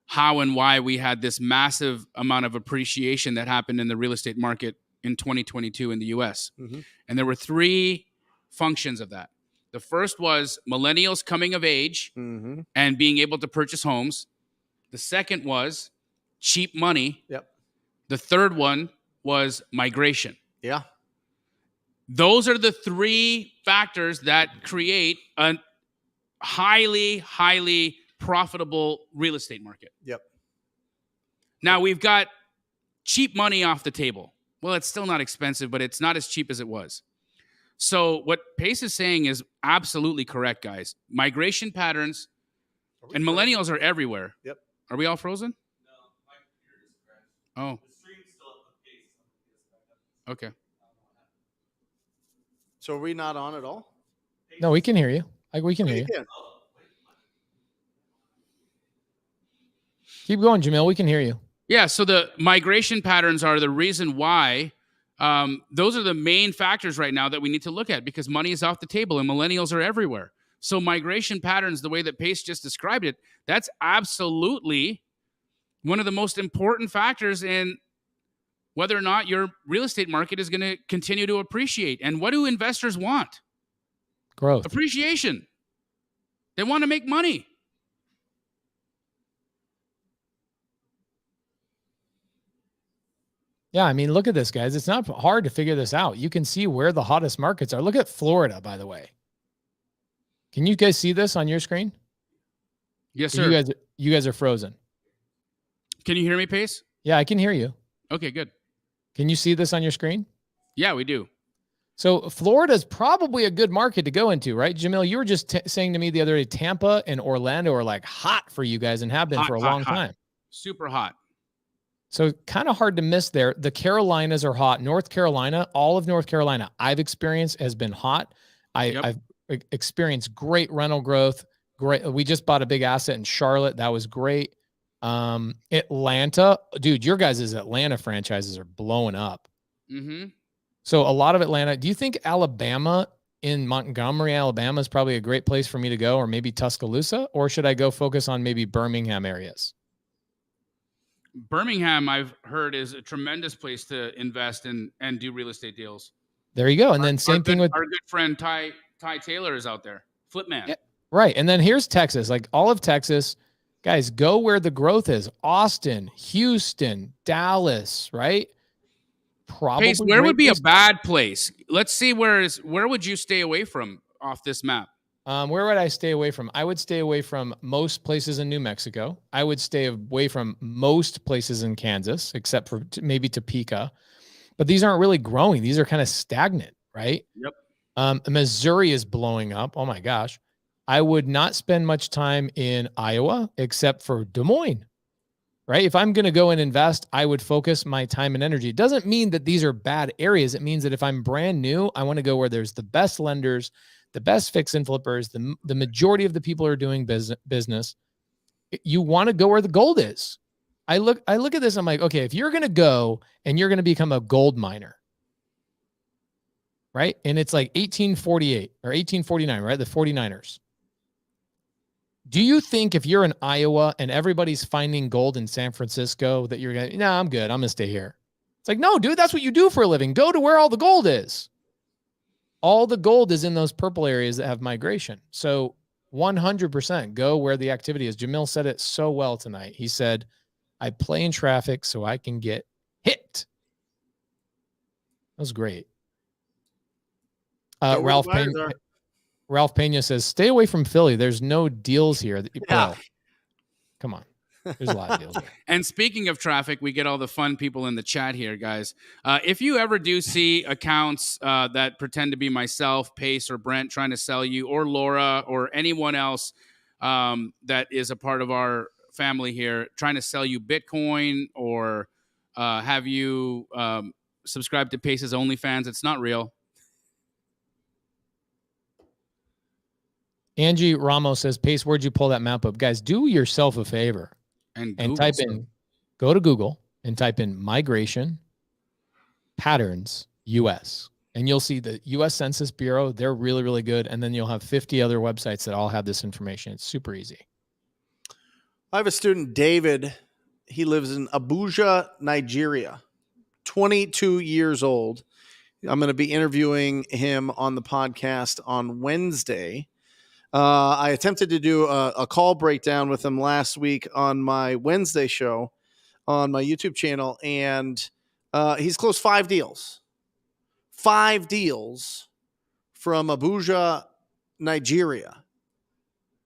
how and why we had this massive amount of appreciation that happened in the real estate market in 2022 in the US. Mm-hmm. And there were 3 functions of that. The first was millennials coming of age Mm-hmm. and being able to purchase homes. The second was cheap money. Yep. The third one was migration. Yeah. Those are the 3 factors that create a highly, highly profitable real estate market. Yep. Now we've got cheap money off the table. Well, it's still not expensive, but it's not as cheap as it was. So what Pace is saying is absolutely correct, guys. Migration patterns and millennials are everywhere. Yep. Are we all frozen? No, my computer just crashed. Oh, The stream's still up on case. okay. So are we not on at all? No, we can hear you. We can hear you. Yeah. Keep going, Jamil. We can hear you. Yeah, so the migration patterns are the reason why those are the main factors right now that we need to look at because money is off the table and millennials are everywhere. So migration patterns, the way that Pace just described it, that's absolutely one of the most important factors in whether or not your real estate market is going to continue to appreciate. And what do investors want? Growth. Appreciation. They want to make money. Yeah, I mean, look at this, guys. It's not hard to figure this out. You can see where the hottest markets are. Look at Florida, by the way. Can you guys see this on your screen? Yes, sir. You guys are frozen. Can you hear me, Pace? Yeah, I can hear you. Okay, good. Can you see this on your screen? Yeah, we do. So Florida is probably a good market to go into, right? Jamil, you were just saying to me the other day, Tampa and Orlando are like hot for you guys and have been for a long time. Super hot. So kind of hard to miss there. The Carolinas are hot. North Carolina, all of North Carolina I've experienced has been hot. I've experienced great rental growth. Great. We just bought a big asset in Charlotte. That was great. Atlanta, dude, your guys' Atlanta franchises are blowing up. Mm-hmm. So a lot of Atlanta. Do you think Alabama in Montgomery, Alabama is probably a great place for me to go, or maybe Tuscaloosa, or should I go focus on maybe Birmingham areas? Birmingham, I've heard, is a tremendous place to invest in and do real estate deals. There you go. And then same thing with our good friend Ty Taylor is out there. Flipman. Yeah, right. And then here's Texas, like all of Texas. Guys, go where the growth is. Austin, Houston, Dallas, right? Probably. Pace, where would be a bad place? Let's see where would you stay away from off this map? Where would I stay away from? I would stay away from most places in New Mexico. I would stay away from most places in Kansas, except for maybe Topeka. But these aren't really growing. These are kind of stagnant, right? Yep. Missouri is blowing up. Oh my gosh. I would not spend much time in Iowa except for Des Moines, right? If I'm going to go and invest, I would focus my time and energy. It doesn't mean that these are bad areas. It means that if I'm brand new, I want to go where there's the best lenders, the best fix and flippers, the majority of the people are doing business. You want to go where the gold is. I look at this, I'm like, okay, if you're going to go and you're going to become a gold miner, right? And it's like 1848 or 1849, right? The 49ers. Do you think if you're in Iowa and everybody's finding gold in San Francisco that you're going to, I'm good. I'm going to stay here. It's like, no, dude, that's what you do for a living. Go to where all the gold is. All the gold is in those purple areas that have migration. So 100% go where the activity is. Jamil said it so well tonight. He said, I play in traffic so I can get hit. That was great. Ralph Pena says, stay away from Philly. There's no deals here. Bro, come on. There's a lot of deals. And speaking of traffic, we get all the fun people in the chat here, guys. If you ever do see accounts that pretend to be myself, Pace, or Brent trying to sell you, or Laura, or anyone else that is a part of our family here trying to sell you Bitcoin or have you subscribe to Pace's OnlyFans, it's not real. Angie Ramos says, Pace, where'd you pull that map up? Guys, do yourself a favor and type in, go to Google and type in migration patterns US. And you'll see the US Census Bureau. They're really, really good. And then you'll have 50 other websites that all have this information. It's super easy. I have a student, David. He lives in Abuja, Nigeria, 22 years old. I'm going to be interviewing him on the podcast on Wednesday. I attempted to do a call breakdown with him last week on my Wednesday show on my YouTube channel, and he's closed 5 deals. 5 deals from Abuja, Nigeria,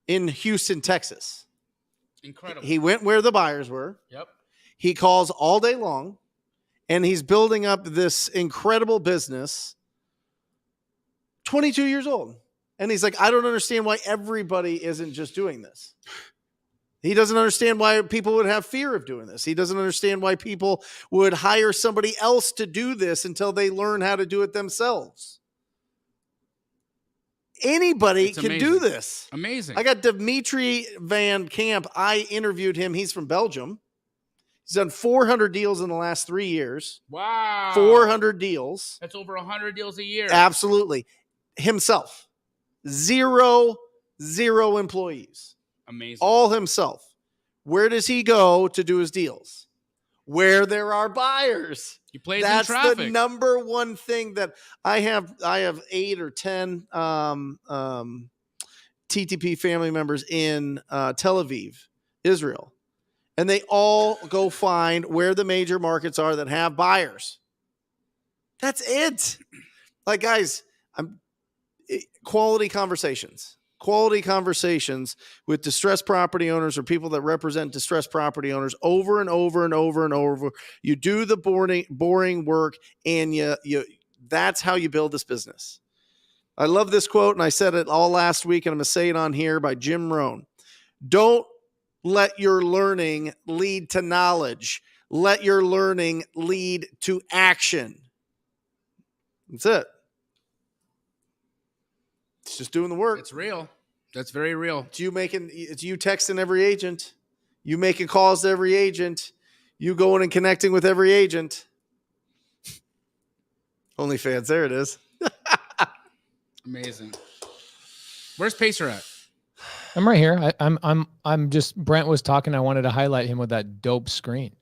in Houston, Texas. Incredible. He went where the buyers were. Yep. He calls all day long, and he's building up this incredible business. 22 years old. And he's like, I don't understand why everybody isn't just doing this. He doesn't understand why people would have fear of doing this. He doesn't understand why people would hire somebody else to do this until they learn how to do it themselves. Anybody can do this. Amazing. I got Dimitri Van Camp. I interviewed him. He's from Belgium. He's done 400 deals in the last 3 years. Wow. 400 deals. That's over 100 deals a year. Absolutely. Himself. Zero employees. Amazing. All himself. Where does he go to do his deals? Where there are buyers. He plays That's in traffic. the number one thing that I have 8 or 10 TTP family members in Tel Aviv, Israel. And they all go find where the major markets are that have buyers. That's it. Like, guys, quality conversations with distressed property owners or people that represent distressed property owners over and over and over and over. You do the boring work, and that's how you build this business. I love this quote, and I said it all last week, and I'm going to say it on here by Jim Rohn. Don't let your learning lead to knowledge. Let your learning lead to action. That's it. It's just doing the work. It's real. That's very real. It's you texting every agent. You making calls to every agent. You going and connecting with every agent. OnlyFans, there it is. Amazing. Where's Pacer at? I'm right here. I'm just, Brent was talking. I wanted to highlight him with that dope screen.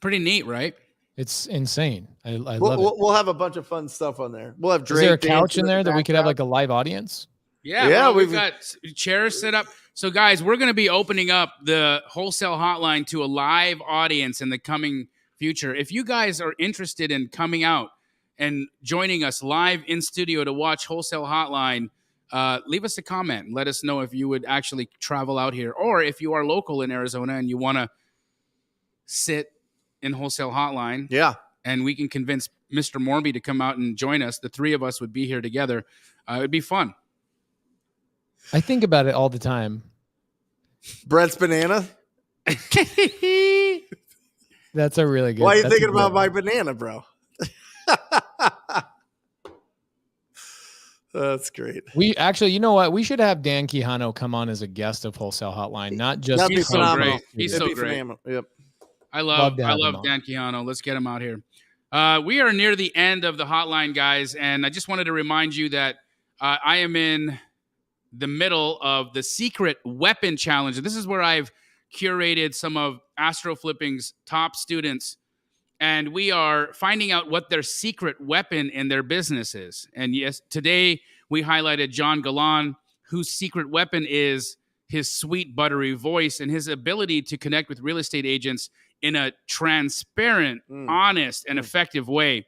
Pretty neat, right? It's insane. I love it. We'll have a bunch of fun stuff on there. We'll have Drake. Is there a couch in there that we could have background. like a live audience? Yeah, well, we've got chairs set up. So, guys, we're going to be opening up the Wholesale Hotline to a live audience in the coming future. If you guys are interested in coming out and joining us live in studio to watch Wholesale Hotline, leave us a comment. Let us know if you would actually travel out here, or if you are local in Arizona and you want to sit in Wholesale Hotline. Yeah. And we can convince Mr. Morby to come out and join us. The 3 of us would be here together. It would be fun. I think about it all the time. Brett's banana. That's a really good. Why are you thinking about my banana, bro? That's great. We actually, you know what? We should have Dan Quijano come on as a guest of Wholesale Hotline, not just. That'd be He's so phenomenal. great. He's It'd so be great. phenomenal. Yep. I love him on. Dan Quijano. Let's get him out here. We are near the end of the hotline, guys, and I just wanted to remind you that I am in the middle of the Secret Weapon Challenge. This is where I've curated some of Astro Flipping's top students, and we are finding out what their secret weapon in their business is. And yes, today we highlighted John Galan, whose secret weapon is his sweet, buttery voice and his ability to connect with real estate agents in a transparent, honest, and effective way.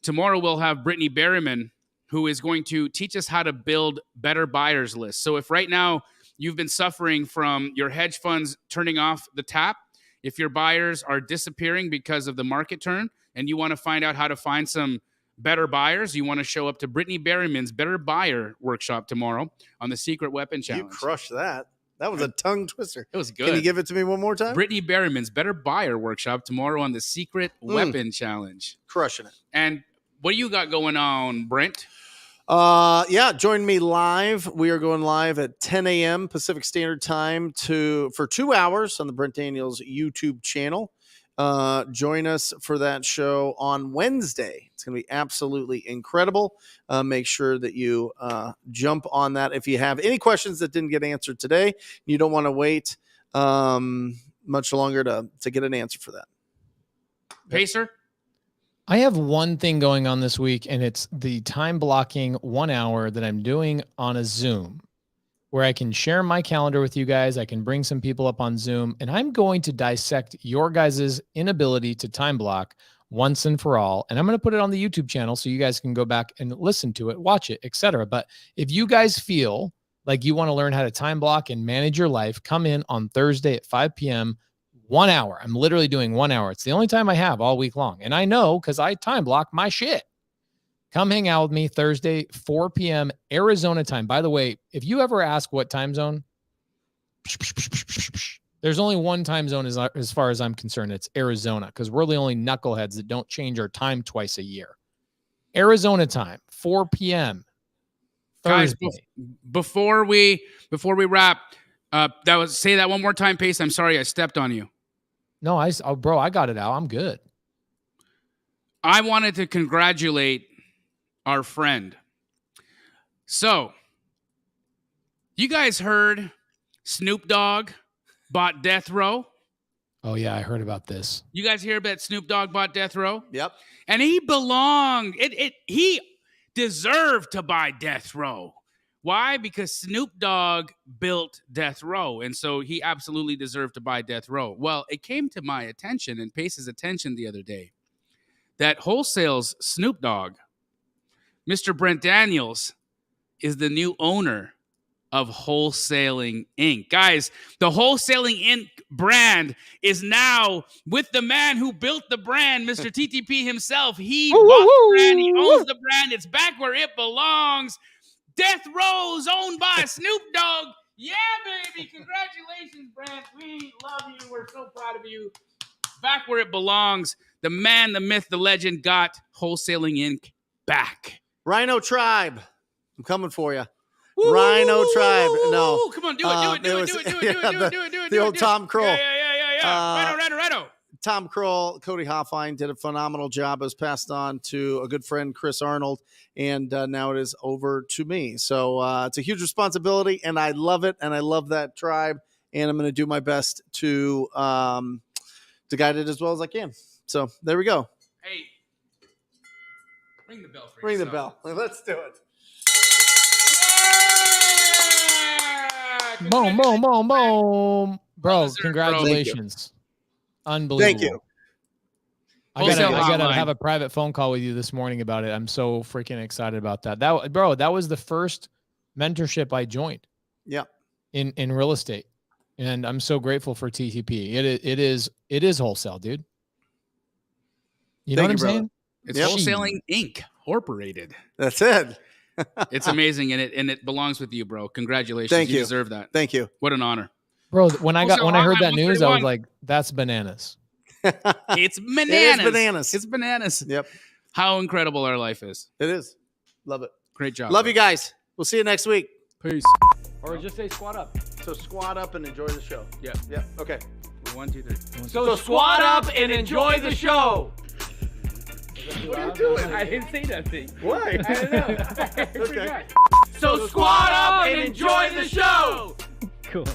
Tomorrow we'll have Brittany Berryman, who is going to teach us how to build better buyers lists. So if right now you've been suffering from your hedge funds turning off the tap, if your buyers are disappearing because of the market turn, and you want to find out how to find some better buyers, you want to show up to Brittany Berryman's Better Buyer Workshop tomorrow on the Secret Weapon Challenge. You crushed that. That was a tongue twister. It was good. Can you give it to me one more time? Brittany Berryman's Better Buyer Workshop tomorrow on the Secret Weapon Challenge. Crushing it. And what do you got going on, Brent? Join me live. We are going live at 10 a.m. Pacific Standard Time for 2 hours on the Brent Daniels YouTube channel. Join us for that show on Wednesday. It's going to be absolutely incredible. Make sure that you jump on that. If you have any questions that didn't get answered today, you don't want to wait much longer to get an answer for that. Pacer? I have one thing going on this week, and it's the time blocking 1 hour that I'm doing on a Zoom where I can share my calendar with you guys. I can bring some people up on Zoom, and I'm going to dissect your guys' inability to time block once and for all. And I'm going to put it on the YouTube channel so you guys can go back and listen to it, watch it, etc. But if you guys feel like you want to learn how to time block and manage your life, come in on Thursday at 5 p.m., 1 hour. I'm literally doing 1 hour. It's the only time I have all week long. And I know because I time block my shit. Come hang out with me Thursday, 4 p.m. Arizona time. By the way, if you ever ask what time zone, there's only one time zone as far as I'm concerned. It's Arizona, because we're the only knuckleheads that don't change our time twice a year. Arizona time, 4 p.m. Guys, Thursday. before we wrap, say that one more time, Pace. I'm sorry I stepped on you. No, bro, I got it out. I'm good. I wanted to congratulate our friend. So, you guys heard Snoop Dogg bought Death Row? Oh, yeah, I heard about this. You guys hear about Snoop Dogg bought Death Row? Yep. And he belonged. He deserved to buy Death Row. Why? Because Snoop Dogg built Death Row, and so he absolutely deserved to buy Death Row. Well, it came to my attention and Pace's attention the other day that Wholesale's Snoop Dogg, Mr. Brent Daniels, is the new owner of Wholesaling Inc. Guys, the Wholesaling Inc. brand is now with the man who built the brand, Mr. TTP himself. He bought the brand. He owns the brand. It's back where it belongs. Death Row's owned by Snoop Dogg. Yeah, baby. Congratulations, Brent. We love you. We're so proud of you. Back where it belongs. The man, the myth, the legend got Wholesaling Inc. back. Rhino Tribe. I'm coming for you. Rhino Tribe. No. Come on, do it. The old Tom Kroll. Yeah. Rhino. Tom Kroll, Cody Hoffine did a phenomenal job. It was passed on to a good friend, Chris Arnold, and now it is over to me. So it's a huge responsibility, and I love it, and I love that tribe, and I'm going to do my best to guide it as well as I can. So there we go. Hey, ring the bell for Ring the yourself. bell. Let's do it. Yeah! Boom, boom, boom, boom. Bro, Well deserved, bro. congratulations. Unbelievable. Thank you. I gotta have a private phone call with you this morning about it. I'm so freaking excited about that. That was the first mentorship I joined. Yeah. In real estate. And I'm so grateful for TTP. It is wholesale, dude. You know what I'm saying? It's Yep. Wholesaling Inc. Incorporated. That's it. It's amazing, and it belongs with you, bro. Congratulations. Thank you. Deserve that. Thank you. What an honor. Bro, when I heard that news, I was 131. like, that's bananas. It's bananas. It is bananas. It's bananas. Yep. How incredible our life is. It is. Love it. Great job. Love bro. you guys. We'll see you next week. Peace. Or just say squat up. So squat up and enjoy the show. Yeah. Yep. Okay. 1, 2, 3. So squat up and enjoy the show. What are you doing? I didn't say nothing. Why? I don't know. Okay. So squat up and enjoy the show. Cool.